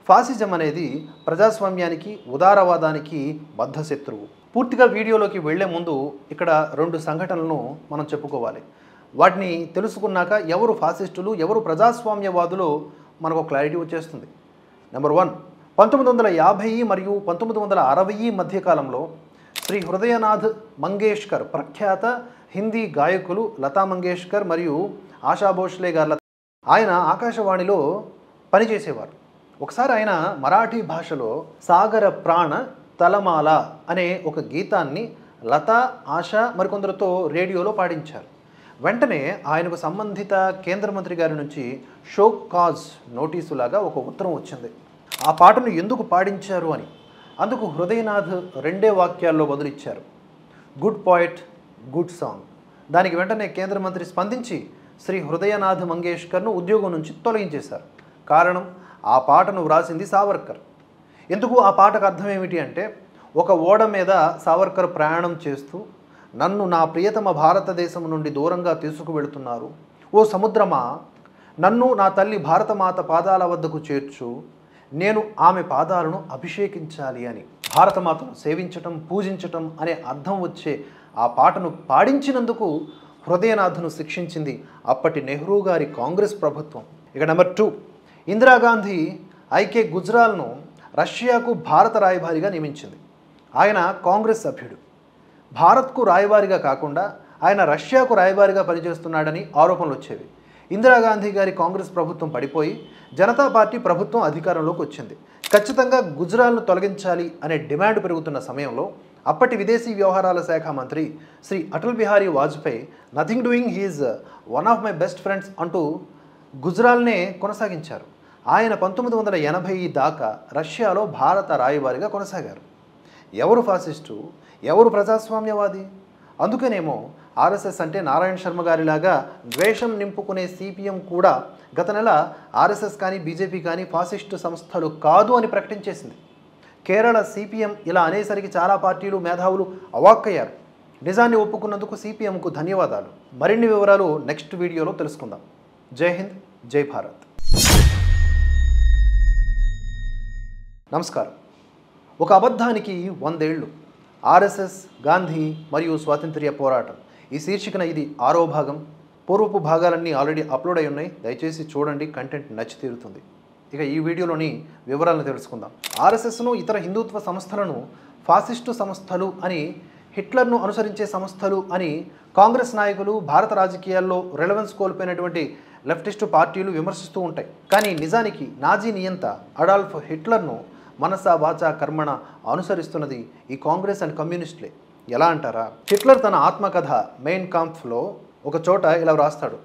ఫాసిజం అనేది ప్రజాస్వామ్యానికి, ఉదారవాదానికి బద్ధశత్రువు. పూర్తిగా వీడియోలోకి వెళ్లే ముందు ఇక్కడ 2 సంఘటనలను మనం చెప్పుకోవాలి. వాటిని తెలుసుకున్నాక ఎవరు ఫాసిస్టులు, ఎవరు ప్రజాస్వామ్యవాదులు మనకు క్లారిటీ వచ్చేస్తుంది. నెంబర్ 1, 1950 మరియు 1960 మధ్యకాలంలో శ్రీ హృదయనాథ్ మంగేష్కర్, ప్రఖ్యాత హిందీ గాయకులు లతా మంగేష్కర్ మరియు ఆశా భోస్లే గారు, ఆయన ఆకాశవాణిలో పనిచేసేవారు. ఒకసారి ఆయన మరాఠీ భాషలో సాగర ప్రాణ తలమాల అనే ఒక గీతాన్ని లతా, ఆశ మరికొందరితో రేడియోలో పాడించారు. వెంటనే ఆయనకు సంబంధిత కేంద్ర మంత్రి గారి నుంచి షోక్ కాజ్ నోటీసులాగా ఒక ఉత్తరం వచ్చింది, ఆ పాటను ఎందుకు పాడించారు అని. అందుకు హృదయనాథ్ 2 వాక్యాల్లో బదులిచ్చారు, గుడ్ పాయిట్, గుడ్ సాంగ్. దానికి వెంటనే కేంద్ర మంత్రి స్పందించి శ్రీ హృదయనాథ్ మంగేష్కర్ను ఉద్యోగం నుంచి తొలగించేశారు. కారణం, ఆ పాటను వ్రాసింది సావర్కర్. ఎందుకు? ఆ పాటకు అర్థం ఏమిటి అంటే, ఒక ఓడ మీద సావర్కర్ ప్రయాణం చేస్తూ, నన్ను నా ప్రియతమ భారతదేశం నుండి దూరంగా తీసుకువెళుతున్నారు, ఓ సముద్రమా నన్ను నా తల్లి భారతమాత పాదాల వద్దకు చేర్చు, నేను ఆమె పాదాలను అభిషేకించాలి అని భారతమాతను సేవించటం, పూజించటం అనే అర్థం వచ్చే ఆ పాటను పాడించినందుకు హృదయనాథ్ను శిక్షించింది అప్పటి నెహ్రూ గారి కాంగ్రెస్ ప్రభుత్వం. ఇక నెంబర్ 2, ఇందిరాగాంధీ ఐకే గుజ్రాల్ను రష్యాకు భారత రాయబారిగా నియమించింది. ఆయన కాంగ్రెస్ సభ్యుడు. భారత్కు రాయబారిగా కాకుండా ఆయన రష్యాకు రాయబారిగా పనిచేస్తున్నాడని ఆరోపణలు వచ్చేవి. ఇందిరాగాంధీ గారి కాంగ్రెస్ ప్రభుత్వం పడిపోయి జనతా పార్టీ ప్రభుత్వం అధికారంలోకి వచ్చింది. ఖచ్చితంగా గుజ్రాల్ను తొలగించాలి అనే డిమాండ్ పెరుగుతున్న సమయంలో అప్పటి విదేశీ వ్యవహారాల శాఖ మంత్రి Shri Atal Bihari Vajpayee, nothing doing, he is one of my best friends అంటూ గుజ్రాల్నే కొనసాగించారు. ఆయన 1980 దాకా రష్యాలో భారత రాయబారిగా కొనసాగారు. ఎవరు ఫాసిస్టు, ఎవరు ప్రజాస్వామ్యవాది? అందుకనేమో ఆర్ఎస్ఎస్ అంటే నారాయణ శర్మ గారిలాగా ద్వేషం నింపుకునే సిపిఎం కూడా గత నెల ఆర్ఎస్ఎస్ కానీ బీజేపీ కానీ ఫాసిస్టు సంస్థలు కాదు అని ప్రకటించేసింది. కేరళ సిపిఎం ఇలా అనేసరికి చాలా పార్టీలు, మేధావులు అవాక్కయ్యారు. నిజాన్ని ఒప్పుకున్నందుకు సిపిఎంకు ధన్యవాదాలు. మరిన్ని వివరాలు నెక్స్ట్ వీడియోలో తెలుసుకుందాం. జై హింద్, జై భారత్. నమస్కారం. ఒక అబద్ధానికి 100 ఏళ్ళు. ఆర్ఎస్ఎస్, గాంధీ మరియు స్వాతంత్ర్య పోరాటం ఈ శీర్షికన ఇది 6వ భాగం. పూర్వపు భాగాలన్నీ ఆల్రెడీ అప్లోడ్ అయి ఉన్నాయి. దయచేసి చూడండి, కంటెంట్ నచ్చి తీరుతుంది. ఇక ఈ వీడియోలోని వివరాలను తెలుసుకుందాం. ఆర్ఎస్ఎస్ను, ఇతర హిందుత్వ సంస్థలను ఫాసిస్టు సంస్థలు అని, హిట్లర్ను అనుసరించే సంస్థలు అని కాంగ్రెస్ నాయకులు, భారత రాజకీయాల్లో రెలవెన్స్ కోల్పోయినటువంటి లెఫ్టిస్టు పార్టీలు విమర్శిస్తూ ఉంటాయి. కానీ నిజానికి నాజీ నియంత అడాల్ఫ్ హిట్లర్ను మనసా వాచా కర్మణ అనుసరిస్తున్నది ఈ కాంగ్రెస్ అండ్ కమ్యూనిస్టులే. ఎలా అంటారా? హిట్లర్ తన ఆత్మకథ మెయిన్ కాంఫ్లో ఒక చోట ఇలా వ్రాస్తాడు,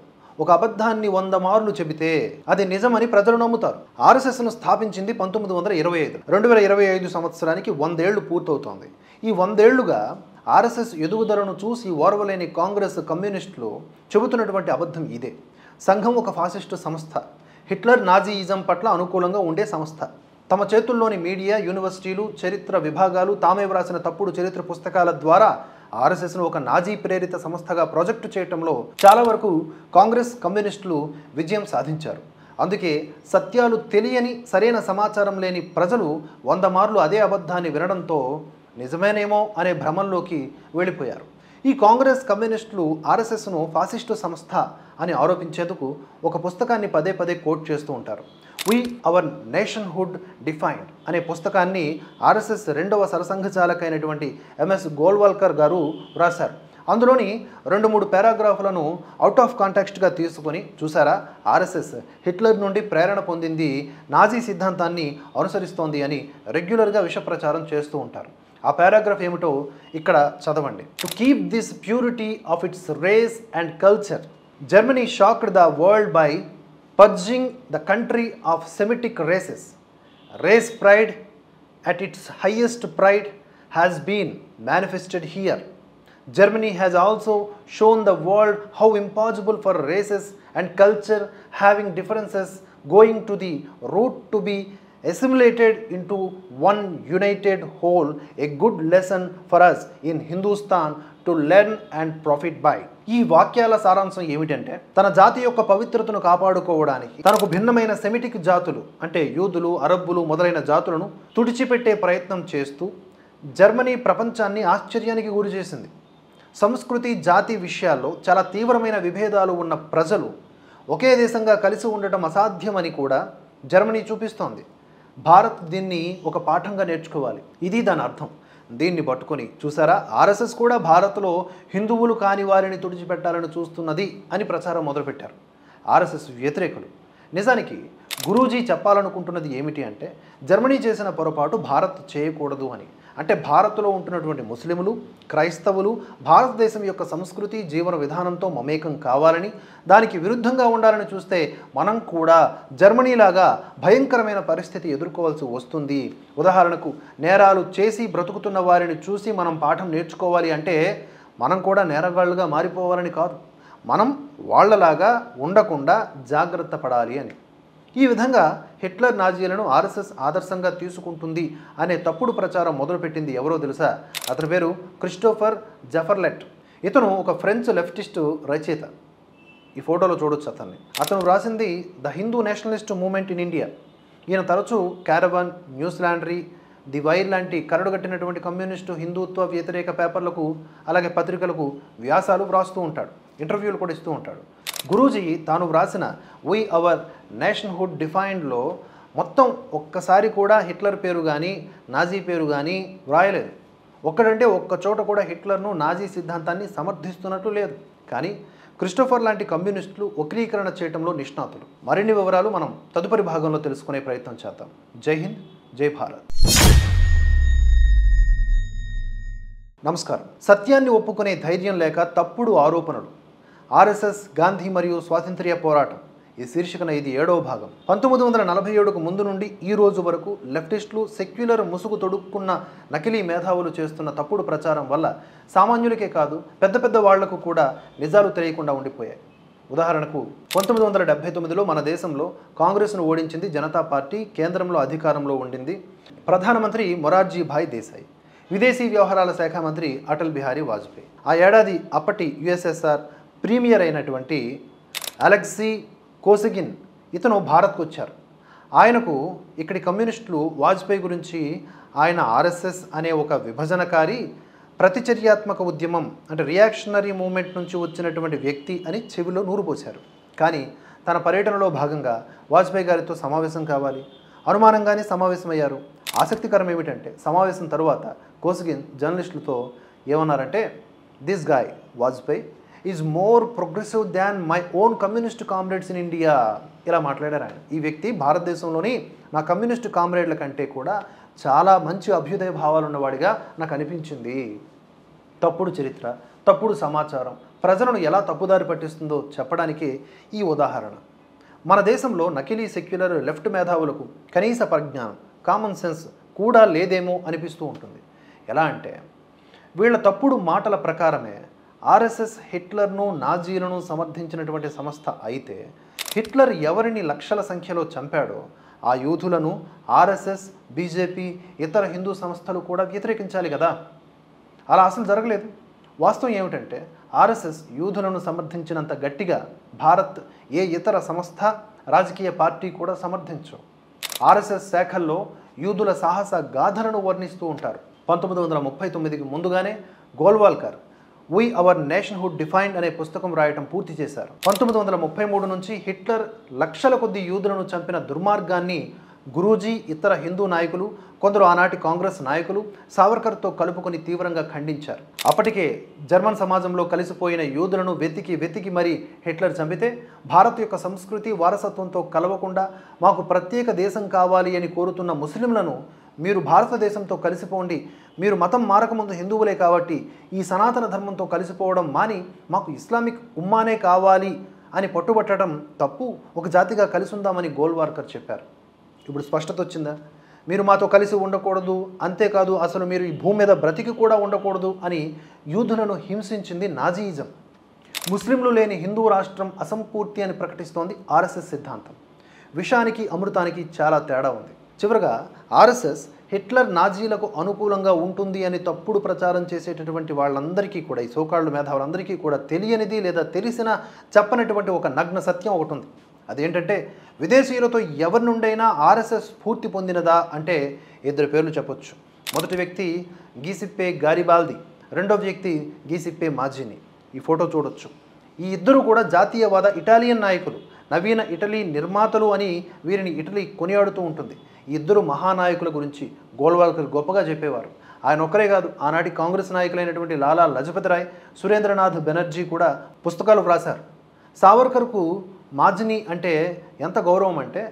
ఒక అబద్ధాన్ని 100 మార్లు చెబితే అది నిజమని ప్రజలు నమ్ముతారు. ఆర్ఎస్ఎస్ను స్థాపించింది 1925. 2025 సంవత్సరానికి 100 ఏళ్లు పూర్తవుతోంది. ఈ 100 ఏళ్లుగా ఆర్ఎస్ఎస్ ఎదుగుదలను చూసి ఓర్వలేని కాంగ్రెస్, కమ్యూనిస్టులు చెబుతున్నటువంటి అబద్ధం ఇదే. సంఘం ఒక ఫాసిస్టు సంస్థ, హిట్లర్ నాజీయిజం పట్ల అనుకూలంగా ఉండే సంస్థ. తమ చేతుల్లోని మీడియా, యూనివర్సిటీలు, చరిత్ర విభాగాలు తామే వ్రాసిన తప్పుడు చరిత్ర పుస్తకాల ద్వారా ఆర్ఎస్ఎస్ను ఒక నాజీ ప్రేరిత సంస్థగా ప్రాజెక్టు చేయటంలో చాలా వరకు కాంగ్రెస్, కమ్యూనిస్టులు విజయం సాధించారు. అందుకే సత్యాలు తెలియని, సరైన సమాచారం లేని ప్రజలు 100 మార్లు అదే అబద్ధాన్ని వినడంతో నిజమేనేమో అనే భ్రమంలోకి వెళ్ళిపోయారు. ఈ కాంగ్రెస్, కమ్యూనిస్టులు ఆర్ఎస్ఎస్ను ఫాసిస్టు సంస్థ అని ఆరోపించేందుకు ఒక పుస్తకాన్ని పదే పదే కోట్ చేస్తూ ఉంటారు. వి అవర్ నేషన్హుడ్ డిఫైన్డ్ అనే పుస్తకాన్ని ఆర్ఎస్ఎస్ 2వ సరసంఘచాలకైనటువంటి ఎంఎస్ గోల్వాల్కర్ గారు వ్రాశారు. అందులోని 2-3 పారాగ్రాఫ్లను అవుట్ ఆఫ్ కాంటెక్స్ట్గా తీసుకొని, చూసారా, ఆర్ఎస్ఎస్ హిట్లర్ నుండి ప్రేరణ పొందింది, నాజీ సిద్ధాంతాన్ని అనుసరిస్తోంది అని రెగ్యులర్గా విష ప్రచారం చేస్తూ ఉంటారు. ఆ పారాగ్రాఫ్ ఏమిటో ఇక్కడ చదవండి. To keep this purity of its race and culture, Germany shocked the world by purging the country of Semitic races. Race pride at its highest pride has been manifested here. Germany has also shown the world how impossible for races and culture having differences going to the root to be assimilated into one united whole, a good lesson for us in Hindustan to learn and profit by. ఈ వాక్యాల సారాంశం ఏమిటంటే, తన జాతి యొక్క పవిత్రతను కాపాడుకోవడానికి తనకు భిన్నమైన సెమిటిక్ జాతులు అంటే యూదులు, అరబ్బులు మొదలైన జాతులను తుడిచిపెట్టే ప్రయత్నం చేస్తూ జర్మనీ ప్రపంచాన్ని ఆశ్చర్యానికి గురి చేసింది. సంస్కృతి, జాతి విషయాల్లో చాలా తీవ్రమైన విభేదాలు ఉన్న ప్రజలు ఒకే దేశంగా కలిసి ఉండటం అసాధ్యమని కూడా జర్మనీ చూపిస్తోంది. భారత్ దీన్ని ఒక పాఠంగా నేర్చుకోవాలి, ఇది దాని అర్థం. దీన్ని పట్టుకొని, చూసారా, ఆర్ఎస్ఎస్ కూడా భారత్లో హిందువులు కాని వారిని తుడిచిపెట్టాలని చూస్తున్నది అని ప్రచారం మొదలుపెట్టారు ఆర్ఎస్ఎస్ వ్యతిరేకులు. నిజానికి గురూజీ చెప్పాలనుకుంటున్నది ఏమిటి అంటే, జర్మనీ చేసిన పొరపాటు భారత్ చేయకూడదు అని. అంటే భారత్లో ఉంటున్నటువంటి ముస్లింలు, క్రైస్తవులు భారతదేశం యొక్క సంస్కృతి, జీవన విధానంతో మమేకం కావాలని, దానికి విరుద్ధంగా ఉండాలని చూస్తే మనం కూడా జర్మనీలాగా భయంకరమైన పరిస్థితి ఎదుర్కోవాల్సి వస్తుంది. ఉదాహరణకు, నేరాలు చేసి బ్రతుకుతున్న వారిని చూసి మనం పాఠం నేర్చుకోవాలి అంటే మనం కూడా నేరగాళ్ళుగా మారిపోవాలని కాదు, మనం వాళ్లలాగా ఉండకుండా జాగ్రత్త పడాలి అని. ఈ విధంగా హిట్లర్, నాజీలను ఆర్ఎస్ఎస్ ఆదర్శంగా తీసుకుంటుంది అనే తప్పుడు ప్రచారం మొదలుపెట్టింది ఎవరో తెలుసా? అతని పేరు క్రిస్టోఫర్ జెఫర్లెట్. ఇతను ఒక ఫ్రెంచ్ లెఫ్టిస్ట్ రచయిత. ఈ ఫోటోలో చూడొచ్చు అతన్ని. అతను రాసింది the Hindu Nationalist movement in India. ఈయన తరచూ క్యారవన్, న్యూస్లాండరీ, ది వైర్ లాంటి కరడుగట్టినటువంటి కమ్యూనిస్టు, హిందుత్వ వ్యతిరేక పేపర్లకు అలాగే పత్రికలకు వ్యాసాలు వ్రాస్తూ ఉంటాడు, ఇంటర్వ్యూలు కూడా ఇస్తూ ఉంటాడు. గురూజీ తాను వ్రాసిన వి అవర్ నేషన్హుడ్ డిఫైన్డ్లో మొత్తం ఒక్కసారి కూడా హిట్లర్ పేరు కానీ నాజీ పేరు కానీ వ్రాయలేదు. ఒక్కడంటే ఒక్క చోట కూడా హిట్లర్ను, నాజీ సిద్ధాంతాన్ని సమర్థిస్తున్నట్లు లేదు. కానీ క్రిస్టోఫర్ లాంటి కమ్యూనిస్టులు వక్రీకరణ చేయడంలో నిష్ణాతులు. మరిన్ని వివరాలు మనం తదుపరి భాగంలో తెలుసుకునే ప్రయత్నం చేద్దాం. జై హింద్, జై భారత్. నమస్కారం. సత్యాన్ని ఒప్పుకునే ధైర్యం లేక తప్పుడు ఆరోపణలు, ఆర్ఎస్ఎస్, గాంధీ మరియు స్వాతంత్ర్య పోరాటం, ఈ శీర్షికన ఇది 7వ భాగం. 1947కు ముందు నుండి ఈ రోజు వరకు లెఫ్టిస్టులు, సెక్యులర్ ముసుగు తొడుక్కున్న నకిలీ మేధావులు చేస్తున్న తప్పుడు ప్రచారం వల్ల సామాన్యులకే కాదు, పెద్ద పెద్ద వాళ్లకు కూడా నిజాలు తెలియకుండా ఉండిపోయాయి. ఉదాహరణకు 1979లో మన దేశంలో కాంగ్రెస్ను ఓడించింది జనతా పార్టీ, కేంద్రంలో అధికారంలో ఉండింది ప్రధానమంత్రి మొరార్జీ భాయ్ దేశాయ్, విదేశీ వ్యవహారాల శాఖ మంత్రి అటల్ బిహారీ వాజ్పేయి. ఆ ఏడాది అప్పటి యుఎస్ఎస్ఆర్ ప్రీమియర్ అయినటువంటి అలెక్సీ కోసిగిన్ ఇతను భారత్కు వచ్చారు. ఆయనకు ఇక్కడి కమ్యూనిస్టులు వాజ్పేయి గురించి ఆయన ఆర్ఎస్ఎస్ అనే ఒక విభజనకారి, ప్రతిచర్యాత్మక ఉద్యమం అంటే రియాక్షనరీ మూవ్మెంట్ నుంచి వచ్చినటువంటి వ్యక్తి అని చెవిలో నూరు పోశారు. కానీ తన పర్యటనలో భాగంగా వాజ్పేయి గారితో సమావేశం కావాలి అనుమానంగానే సమావేశమయ్యారు. ఆసక్తికరం ఏమిటంటే, సమావేశం తరువాత కోసిగిన్ జర్నలిస్టులతో ఏమన్నారంటే, this guy Vajpayee is more progressive than my own communist comrades in India. ఇలా మాట్లాడారు ఆయన. ఈ వ్యక్తి భారతదేశంలోని నా కమ్యూనిస్టు కామ్రేడ్ల కంటే కూడా చాలా మంచి అభ్యుదయ భావాలు ఉన్నవాడిగా నాకు అనిపించింది. తప్పుడు చరిత్ర, తప్పుడు సమాచారం ప్రజలను ఎలా తప్పుదారి పట్టిస్తుందో చెప్పడానికి ఈ ఉదాహరణ. మన దేశంలో నకిలీ సెక్యులర్ లెఫ్ట్ మేధావులకు కనీస పరిజ్ఞానం, కామన్ సెన్స్ కూడా లేదేమో అనిపిస్తూ ఉంటుంది. ఎలా అంటే, వీళ్ళ తప్పుడు మాటల ప్రకారమే ఆర్ఎస్ఎస్ హిట్లర్ను, నాజీలను సమర్థించినటువంటి సంస్థ అయితే, హిట్లర్ ఎవరిని లక్షల సంఖ్యలో చంపాడో ఆ యూదులను ఆర్ఎస్ఎస్, బీజేపీ, ఇతర హిందూ సంస్థలు కూడా వ్యతిరేకించాలి కదా. అలా అసలు జరగలేదు. వాస్తవం ఏమిటంటే ఆర్ఎస్ఎస్ యూదులను సమర్థించినంత గట్టిగా భారత్ ఏ ఇతర సంస్థ, రాజకీయ పార్టీ కూడా సమర్థించవు. ఆర్ఎస్ఎస్ శాఖల్లో యూదుల సాహస గాథలను వర్ణిస్తూ ఉంటారు. 1939కి ముందుగానే గోల్వాల్కర్ వీ అవర్ నేషన్హుడ్ డిఫైన్డ్ అనే పుస్తకం రాయటం పూర్తి చేశారు. 1933 నుంచి హిట్లర్ లక్షల కొద్ది యూదులను చంపిన దుర్మార్గాన్ని గురూజీ, ఇతర హిందూ నాయకులు, కొందరు ఆనాటి కాంగ్రెస్ నాయకులు సావర్కర్తో కలుపుకొని తీవ్రంగా ఖండించారు. అప్పటికే జర్మన్ సమాజంలో కలిసిపోయిన యూదులను వెతికి మరీ హిట్లర్ చంపితే భారత్ యొక్క సంస్కృతి, వారసత్వంతో కలవకుండా మాకు ప్రత్యేక దేశం కావాలి అని కోరుతున్న ముస్లింలను మీరు భారతదేశంతో కలిసిపోండి, మీరు మతం మారకముందు హిందువులే కాబట్టి ఈ సనాతన ధర్మంతో కలిసిపోవడం మాని మాకు ఇస్లామిక్ ఉమ్మానే కావాలి అని పట్టుబట్టడం తప్పు, ఒక జాతిగా కలిసి ఉందామని గోల్వాల్కర్ చెప్పారు. ఇప్పుడు స్పష్టత వచ్చిందా? మీరు మాతో కలిసి ఉండకూడదు, అంతేకాదు అసలు మీరు ఈ భూమి మీద బ్రతికి కూడా ఉండకూడదు అని యూదులను హింసించింది నాజీయిజం. ముస్లింలు లేని హిందూ రాష్ట్రం అసంపూర్తి అని ప్రకటిస్తోంది ఆర్ఎస్ఎస్ సిద్ధాంతం. విషానికి అమృతానికి చాలా తేడా ఉంది. చివరగా ఆర్ఎస్ఎస్ హిట్లర్ నాజీలకు అనుకూలంగా ఉంటుంది అని తప్పుడు ప్రచారం చేసేటటువంటి వాళ్ళందరికీ కూడా, ఈ సోకాళ్ళు మేధావులందరికీ కూడా తెలియనిది లేదా తెలిసినా చెప్పనటువంటి ఒక నగ్న సత్యం ఒకటి ఉంది. అదేంటంటే విదేశీయులతో ఎవరి నుండైనా ఆర్ఎస్ఎస్ స్ఫూర్తి పొందినదా అంటే ఇద్దరు పేర్లు చెప్పొచ్చు. మొదటి వ్యక్తి గీసిప్పే గారిబాల్ది, రెండవ వ్యక్తి గీసిప్పే మాజిని. ఈ ఫోటో చూడొచ్చు. ఈ ఇద్దరు కూడా జాతీయవాద ఇటాలియన్ నాయకులు, నవీన ఇటలీ నిర్మాతలు అని వీరిని ఇటలీ కొనియాడుతూ ఉంటుంది. ఈ ఇద్దరు మహానాయకుల గురించి గోల్వాల్కర్ గొప్పగా చెప్పేవారు. ఆయన ఒక్కరే కాదు, ఆనాటి కాంగ్రెస్ నాయకులైనటువంటి లాలా లజపతి రాయ్, సురేంద్రనాథ్ బెనర్జీ కూడా పుస్తకాలు వ్రాశారు. సావర్కర్కు మాజిని అంటే ఎంత గౌరవం అంటే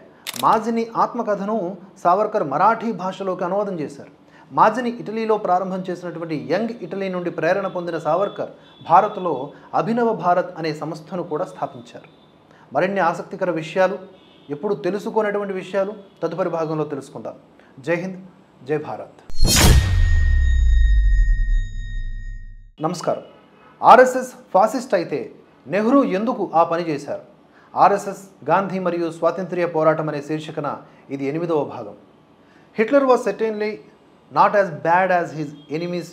మాజిని ఆత్మకథను సావర్కర్ మరాఠీ భాషలోకి అనువాదం చేశారు. మాజిని ఇటలీలో ప్రారంభం చేసినటువంటి యంగ్ ఇటలీ నుండి ప్రేరణ పొందిన సావర్కర్ భారత్లో అభినవ భారత్ అనే సంస్థను కూడా స్థాపించారు. మరిన్ని ఆసక్తికర విషయాలు, ఎప్పుడు తెలుసుకోనటువంటి విషయాలు తదుపరి భాగంలో తెలుసుకుందాం. జై హింద్, జై భారత్. నమస్కారం. ఆర్ఎస్ఎస్ ఫాసిస్ట్ అయితే నెహ్రూ ఎందుకు ఆ పని చేశారు? ఆర్ఎస్ఎస్, గాంధీ మరియు స్వాతంత్ర్య పోరాటం అనే శీర్షికన ఇది 8వ భాగం. Hitler was certainly not as bad as his enemies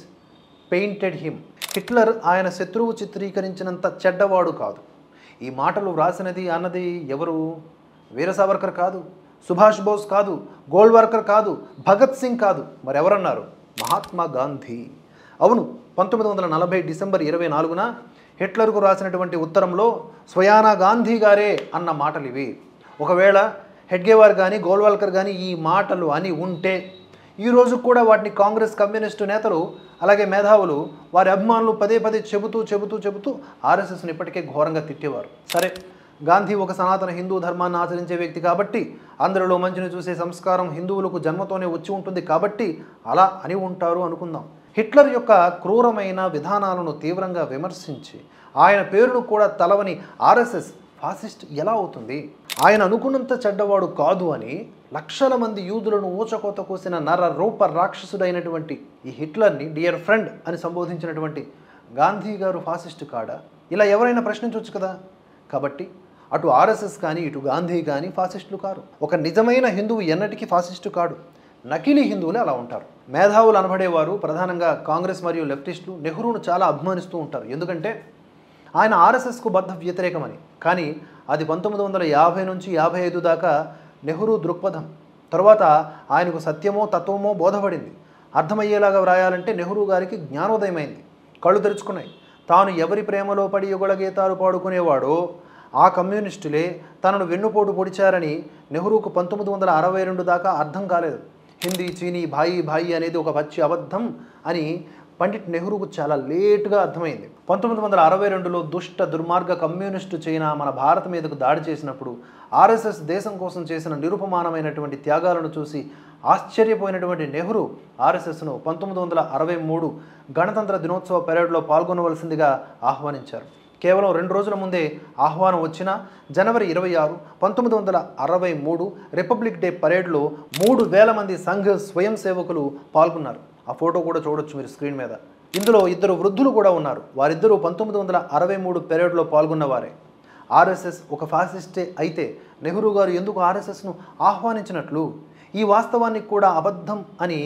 painted him. Hitler ఆయన శత్రువు చిత్రీకరించినంత చెడ్డవాడు కాదు. ఈ మాటలు వ్రాసినది అన్నది ఎవరు? వీర సావర్కర్ కాదు, సుభాష్ బోస్ కాదు, గోల్వాల్కర్ కాదు, భగత్ సింగ్ కాదు, మరెవరన్నారు? మహాత్మా గాంధీ. అవును, 1940 డిసెంబర్ 24న హిట్లర్కు రాసినటువంటి ఉత్తరంలో స్వయానా గాంధీ గారే అన్న మాటలు ఇవి. ఒకవేళ హెడ్గేవార్ కానీ గోల్వాల్కర్ కానీ ఈ మాటలు అని ఉంటే ఈరోజు కూడా వాటిని కాంగ్రెస్, కమ్యూనిస్టు నేతలు, అలాగే మేధావులు, వారి అభిమానులు పదే చెబుతూ ఆర్ఎస్ఎస్ని ఇప్పటికే ఘోరంగా తిట్టేవారు. సరే, గాంధీ ఒక సనాతన హిందూ ధర్మాన్ని ఆచరించే వ్యక్తి కాబట్టి, అందరిలో మంచిని చూసే సంస్కారం హిందువులకు జన్మతోనే వచ్చి ఉంటుంది కాబట్టి అలా అని ఉంటారు అనుకుందాం. హిట్లర్ యొక్క క్రూరమైన విధానాలను తీవ్రంగా విమర్శించి ఆయన పేరును కూడా తలవని ఆర్ఎస్ఎస్ ఫాసిస్ట్ ఎలా అవుతుంది? ఆయన అనుకున్నంత చెడ్డవాడు కాదు అని లక్షల మంది యూదులను ఊచకోత కోసిన నర రూప రాక్షసుడైనటువంటి ఈ హిట్లర్ని డియర్ ఫ్రెండ్ అని సంబోధించినటువంటి గాంధీ గారు ఫాసిస్ట్ కాడా? ఇలా ఎవరైనా ప్రశ్నించవచ్చు కదా. కాబట్టి అటు ఆర్ఎస్ఎస్ కానీ ఇటు గాంధీ కానీ ఫాసిస్టులు కారు. ఒక నిజమైన హిందువు ఎన్నటికీ ఫాసిస్టు కాడు. నకిలీ హిందువులే అలా ఉంటారు. మేధావులు అనబడేవారు, ప్రధానంగా కాంగ్రెస్ మరియు లెఫ్టిస్టులు నెహ్రూను చాలా అభిమానిస్తూ ఉంటారు. ఎందుకంటే ఆయన ఆర్ఎస్ఎస్కు బద్ధ వ్యతిరేకమని. కానీ అది 1950 నుంచి 55 దాకా నెహ్రూ దృక్పథం. తర్వాత ఆయనకు సత్యమో తత్వమో బోధపడింది. అర్థమయ్యేలాగా వ్రాయాలంటే నెహ్రూ గారికి జ్ఞానోదయమైంది, కళ్ళు తెరుచుకున్నాయి. తాను ఎవరి ప్రేమలో పడి యుగళ గీతాలు పాడుకునేవాడో ఆ కమ్యూనిస్టులే తనను వెన్నుపోటు పొడిచారని నెహ్రూకు 1962 దాకా అర్థం కాలేదు. హిందీ, చీనీ, భాయి అనేది ఒక పచ్చి అబద్ధం అని పండిట్ నెహ్రూకు చాలా లేటుగా అర్థమైంది. 1962లో దుష్ట దుర్మార్గ కమ్యూనిస్టు చైనా మన భారత మీదకు దాడి చేసినప్పుడు ఆర్ఎస్ఎస్ దేశం కోసం చేసిన నిరుపమానమైనటువంటి త్యాగాలను చూసి ఆశ్చర్యపోయినటువంటి నెహ్రూ ఆర్ఎస్ఎస్ను 1963 గణతంత్ర దినోత్సవ పెరేడ్లో పాల్గొనవలసిందిగా ఆహ్వానించారు. కేవలం 2 రోజుల ముందే ఆహ్వానం వచ్చిన జనవరి 26, 1963 రిపబ్లిక్ డే పరేడ్లో 3000 మంది సంఘ స్వయం సేవకులు పాల్గొన్నారు. ఆ ఫోటో కూడా చూడొచ్చు మీరు స్క్రీన్ మీద. ఇందులో 2 వృద్ధులు కూడా ఉన్నారు. వారిద్దరూ 1963 పెరేడ్లో పాల్గొన్నవారే. ఆర్ఎస్ఎస్ ఒక ఫాసిస్టే అయితే నెహ్రూ గారు ఎందుకు ఆర్ఎస్ఎస్ను ఆహ్వానించినట్లు? ఈ వాస్తవాన్ని కూడా అబద్ధం అని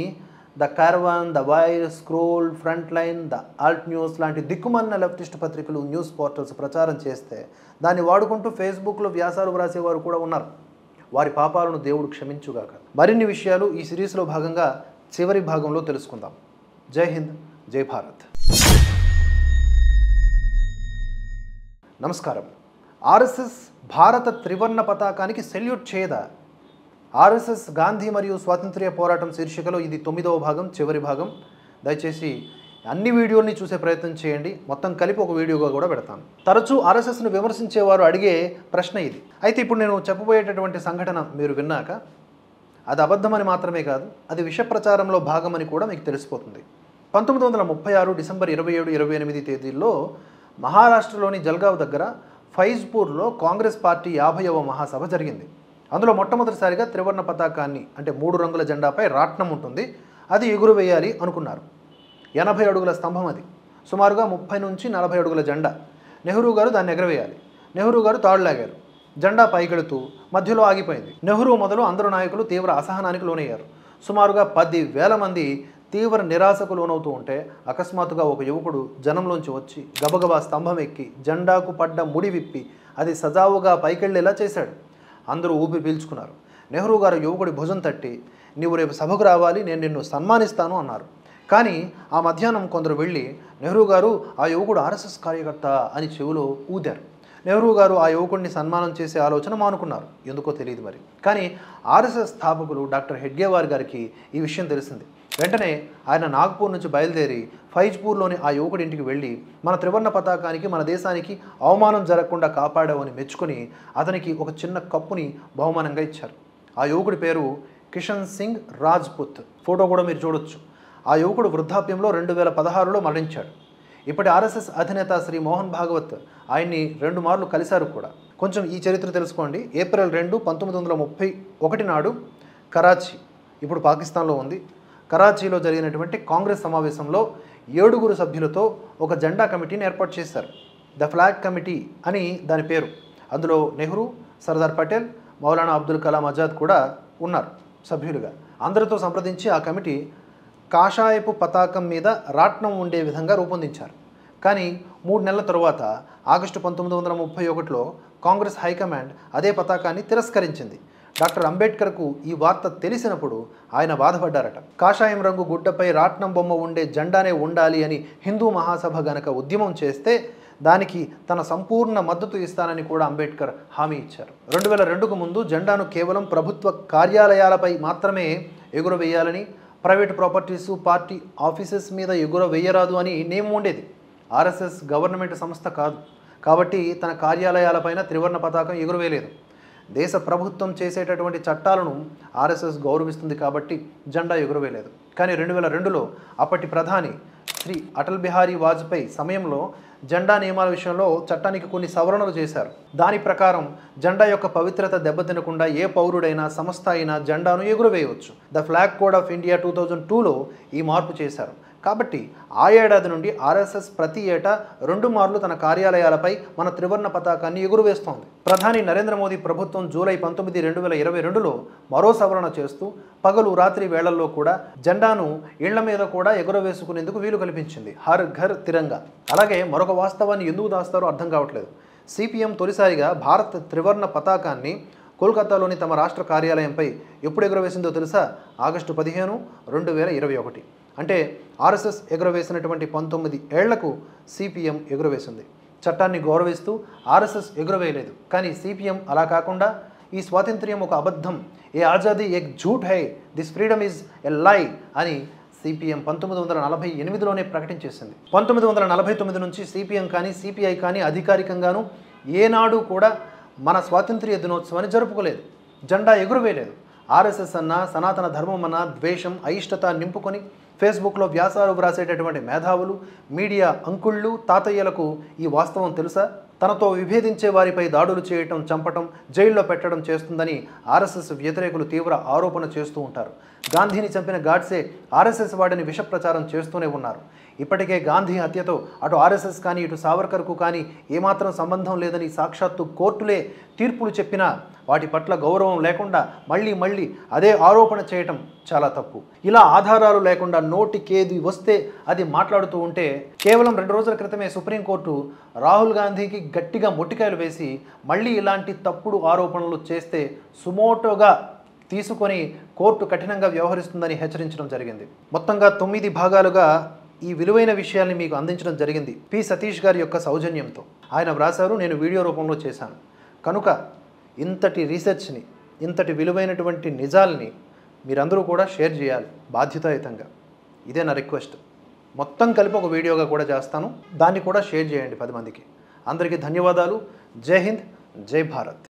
the caravan, the wire, scroll, front line, the Alt news లాంటి దిక్కుమాలిన లెఫ్టిస్ట్ పత్రికలు, న్యూస్ పోర్టల్స్ ప్రచారం చేస్తే దాన్ని వాడుకుంటూ ఫేస్బుక్లో వ్యాసాలు వ్రాసేవారు కూడా ఉన్నారు. వారి పాపాలను దేవుడు క్షమించుగాక. మరిన్ని విషయాలు ఈ సిరీస్లో భాగంగా చివరి భాగంలో తెలుసుకుందాం. జై హింద్, జై భారత్. నమస్కారం. ఆర్ఎస్ఎస్ భారత త్రివర్ణ పతాకానికి సెల్యూట్ చేయదా? ఆర్ఎస్ఎస్ గాంధీ మరియు స్వాతంత్ర్య పోరాటం శీర్షికలో ఇది 9వ భాగం, చివరి భాగం. దయచేసి అన్ని వీడియోల్ని చూసే ప్రయత్నం చేయండి. మొత్తం కలిపి ఒక వీడియోగా కూడా పెడతాను. తరచూ ఆర్ఎస్ఎస్ను విమర్శించేవారు అడిగే ప్రశ్న ఇది. అయితే ఇప్పుడు నేను చెప్పబోయేటటువంటి సంఘటన మీరు విన్నాక అది అబద్ధమని మాత్రమే కాదు, అది విష ప్రచారంలో భాగమని కూడా మీకు తెలిసిపోతుంది. 1936 డిసెంబర్ 27, 28 తేదీల్లో మహారాష్ట్రలోని జల్గావ్ దగ్గర ఫైజ్పూర్లో కాంగ్రెస్ పార్టీ 50వ మహాసభ జరిగింది. అందులో మొట్టమొదటిసారిగా త్రివర్ణ పతాకాన్ని, అంటే 3 రంగుల జెండాపై రాట్నం ఉంటుంది, అది ఎగురవేయాలి అనుకున్నారు. 80 అడుగుల స్తంభం అది. సుమారుగా 30 నుంచి 40 అడుగుల జెండా. నెహ్రూ గారు దాన్ని ఎగరవేయాలి. నెహ్రూ గారు తాడులాగారు. జెండా పైకెడుతూ మధ్యలో ఆగిపోయింది. నెహ్రూ మొదలు అందరు నాయకులు తీవ్ర అసహనానికి లోనయ్యారు. సుమారుగా 10,000 మంది తీవ్ర నిరాశకు లోనవుతూ ఉంటే అకస్మాత్తుగా ఒక యువకుడు జనంలోంచి వచ్చి గబగబా స్తంభం ఎక్కి జెండాకు పడ్డ ముడి విప్పి అది సజావుగా పైకెళ్ళేలా చేశాడు. అందరూ ఊపిరి పీల్చుకున్నారు. నెహ్రూ గారు యువకుడి భుజం తట్టి, నీవు రేపు సభకు రావాలి, నేను నిన్ను సన్మానిస్తాను అన్నారు. కానీ ఆ మధ్యాహ్నం కొందరు వెళ్ళి నెహ్రూ గారు ఆ యువకుడు ఆర్ఎస్ఎస్ కార్యకర్త అని చెవిలో ఊదారు. నెహ్రూ గారు ఆ యువకుడిని సన్మానం చేసే ఆలోచన మానుకున్నారు. ఎందుకో తెలియదు మరి. కానీ ఆర్ఎస్ఎస్ స్థాపకులు డాక్టర్ హెడ్గేవార్ గారికి ఈ విషయం తెలిసింది. వెంటనే ఆయన నాగ్పూర్ నుంచి బయలుదేరి ఫైజ్పూర్లోని ఆ యువకుడి ఇంటికి వెళ్ళి, మన త్రివర్ణ పతాకానికి, మన దేశానికి అవమానం జరగకుండా కాపాడావని మెచ్చుకొని అతనికి ఒక చిన్న కప్పుని బహుమానంగా ఇచ్చారు. ఆ యువకుడి పేరు కిషన్ సింగ్ రాజ్పుత్. ఫోటో కూడా మీరు చూడొచ్చు. ఆ యువకుడు వృద్ధాప్యంలో 2016లో మరణించాడు. ఇప్పటి ఆర్ఎస్ఎస్ అధినేత శ్రీ మోహన్ భాగవత్ ఆయన్ని 2 మార్లు కలిశారు కూడా. కొంచెం ఈ చరిత్ర తెలుసుకోండి. ఏప్రిల్ 2, 1931 నాడు కరాచీ, ఇప్పుడు పాకిస్తాన్లో ఉంది, కరాచీలో జరిగినటువంటి కాంగ్రెస్ సమావేశంలో 7 సభ్యులతో ఒక జెండా కమిటీని ఏర్పాటు చేశారు. ద ఫ్లాగ్ కమిటీ అని దాని పేరు. అందులో నెహ్రూ, సర్దార్ పటేల్, మౌలానా అబ్దుల్ కలాం ఆజాద్ కూడా ఉన్నారు సభ్యులుగా. అందరితో సంప్రదించి ఆ కమిటీ కాషాయపు పతాకం మీద రాట్నం ఉండే విధంగా రూపొందించారు. కానీ 3 నెలల తరువాత ఆగస్టు 1931లో కాంగ్రెస్ హైకమాండ్ అదే పతాకాన్ని తిరస్కరించింది. డాక్టర్ అంబేద్కర్కు ఈ వార్త తెలిసినప్పుడు ఆయన బాధపడ్డారట. కాషాయం రంగు గుడ్డపై రాట్నం బొమ్మ ఉండే జెండానే ఉండాలి అని హిందూ మహాసభ గనక ఉద్యమం చేస్తే దానికి తన సంపూర్ణ మద్దతు ఇస్తానని కూడా అంబేద్కర్ హామీ ఇచ్చారు. 2002కు ముందు జెండాను కేవలం ప్రభుత్వ కార్యాలయాలపై మాత్రమే ఎగురవేయాలని, ప్రైవేట్ ప్రాపర్టీసు, పార్టీ ఆఫీసెస్ మీద ఎగురవేయరాదు అని నియమం ఉండేది. ఆర్ఎస్ఎస్ గవర్నమెంట్ సంస్థ కాదు కాబట్టి తన కార్యాలయాలపైన త్రివర్ణ పతాకం ఎగురవేయలేదు. దేశ ప్రభుత్వం చేసేటటువంటి చట్టాలను ఆర్ఎస్ఎస్ గౌరవిస్తుంది కాబట్టి జెండా ఎగురవేయలేదు. కానీ 2002లో అప్పటి ప్రధాని శ్రీ అటల్ బిహారీ వాజ్పేయి సమయంలో జెండా నియమాల విషయంలో చట్టానికి కొన్ని సవరణలు చేశారు. దాని ప్రకారం జెండా యొక్క పవిత్రత దెబ్బతినకుండా ఏ పౌరుడైనా, సంస్థ అయినా జెండాను ఎగురవేయవచ్చు. The flag code of India 2002లో ఈ మార్పు చేశారు. కాబట్టి ఆ ఏడాది నుండి ఆర్ఎస్ఎస్ ప్రతి ఏటా 2 మార్లు తన కార్యాలయాలపై మన త్రివర్ణ పతాకాన్ని ఎగురవేస్తోంది. ప్రధాని నరేంద్ర మోదీ ప్రభుత్వం జూలై 19, 2022లో మరో సవరణ చేస్తూ పగలు రాత్రి వేళల్లో కూడా జెండాను ఇళ్ల మీద కూడా ఎగురవేసుకునేందుకు వీలు కల్పించింది. హర్ ఘర్ తిరంగా. అలాగే మరొక వాస్తవాన్ని ఎందుకు దాస్తారో అర్థం కావట్లేదు. సిపిఎం తొలిసారిగా భారత్ త్రివర్ణ పతాకాన్ని కోల్కతాలోని తమ రాష్ట్ర కార్యాలయంపై ఎప్పుడు ఎగురవేసిందో తెలుసా? ఆగస్టు 15, 2021. అంటే ఆర్ఎస్ఎస్ ఎగురవేసినటువంటి 19 ఏళ్లకు సిపిఎం ఎగురవేసింది. చట్టాన్ని గౌరవిస్తూ ఆర్ఎస్ఎస్ ఎగురవేయలేదు. కానీ సిపిఎం అలా కాకుండా ఈ స్వాతంత్ర్యం ఒక అబద్ధం, ఏ ఆజాదీ ఏక్ ఝూట్ హై, this freedom is a lie అని సిపిఎం 1948లోనే ప్రకటించేసింది. 1949 నుంచి సిపిఎం కానీ సిపిఐ కానీ అధికారికంగాను ఏనాడు కూడా మన స్వాతంత్ర్య దినోత్సవాన్ని జరుపుకోలేదు, జెండా ఎగురవేయలేదు. ఆర్ఎస్ఎస్ అన్నా, సనాతన ధర్మం అన్నా ద్వేషం, అయిష్టత నింపుకొని ఫేస్బుక్లో వ్యాసాలు వ్రాసేటటువంటి మేధావులు, మీడియా అంకుళ్ళు, తాతయ్యలకు ఈ వాస్తవం తెలుసా? తనతో విభేదించే వారిపై దాడులు చేయటం, చంపటం, జైల్లో పెట్టడం చేస్తుందని ఆర్ఎస్ఎస్ వ్యతిరేకులు తీవ్ర ఆరోపణ చేస్తూ ఉంటారు. గాంధీని చంపిన గాడ్సే ఆర్ఎస్ఎస్ వాడిని విష ప్రచారం చేస్తూనే ఉన్నారు. ఇప్పటికే గాంధీ హత్యతో అటు ఆర్ఎస్ఎస్ కానీ ఇటు సావర్కర్కు కానీ ఏమాత్రం సంబంధం లేదని సాక్షాత్తు కోర్టులే తీర్పులు చెప్పినా వాటి పట్ల గౌరవం లేకుండా మళ్ళీ అదే ఆరోపణ చేయటం చాలా తప్పు. ఇలా ఆధారాలు లేకుండా నోటికేది వస్తే అది మాట్లాడుతూ ఉంటే కేవలం 2 రోజుల క్రితమే సుప్రీంకోర్టు రాహుల్ గాంధీకి గట్టిగా మొట్టికాయలు వేసి మళ్ళీ ఇలాంటి తప్పుడు ఆరోపణలు చేస్తే సుమోటోగా తీసుకొని కోర్టు కఠినంగా వ్యవహరిస్తుందని హెచ్చరించడం జరిగింది. మొత్తంగా 9 భాగాలుగా ఈ విలువైన విషయాల్ని మీకు అందించడం జరిగింది పి సతీష్ గారి యొక్క సౌజన్యంతో. ఆయన వ్రాసారు, నేను వీడియో రూపంలో చేశాను. కనుక ఇంతటి రీసెర్చ్ని, ఇంతటి విలువైనటువంటి నిజాల్ని మీరందరూ కూడా షేర్ చేయాలి బాధ్యతాయుతంగా. ఇదే నా రిక్వెస్ట్. మొత్తం కలిపి ఒక వీడియోగా కూడా చేస్తాను, దాన్ని కూడా షేర్ చేయండి 10 మందికి. అందరికీ ధన్యవాదాలు. జై హింద్, జై భారత్.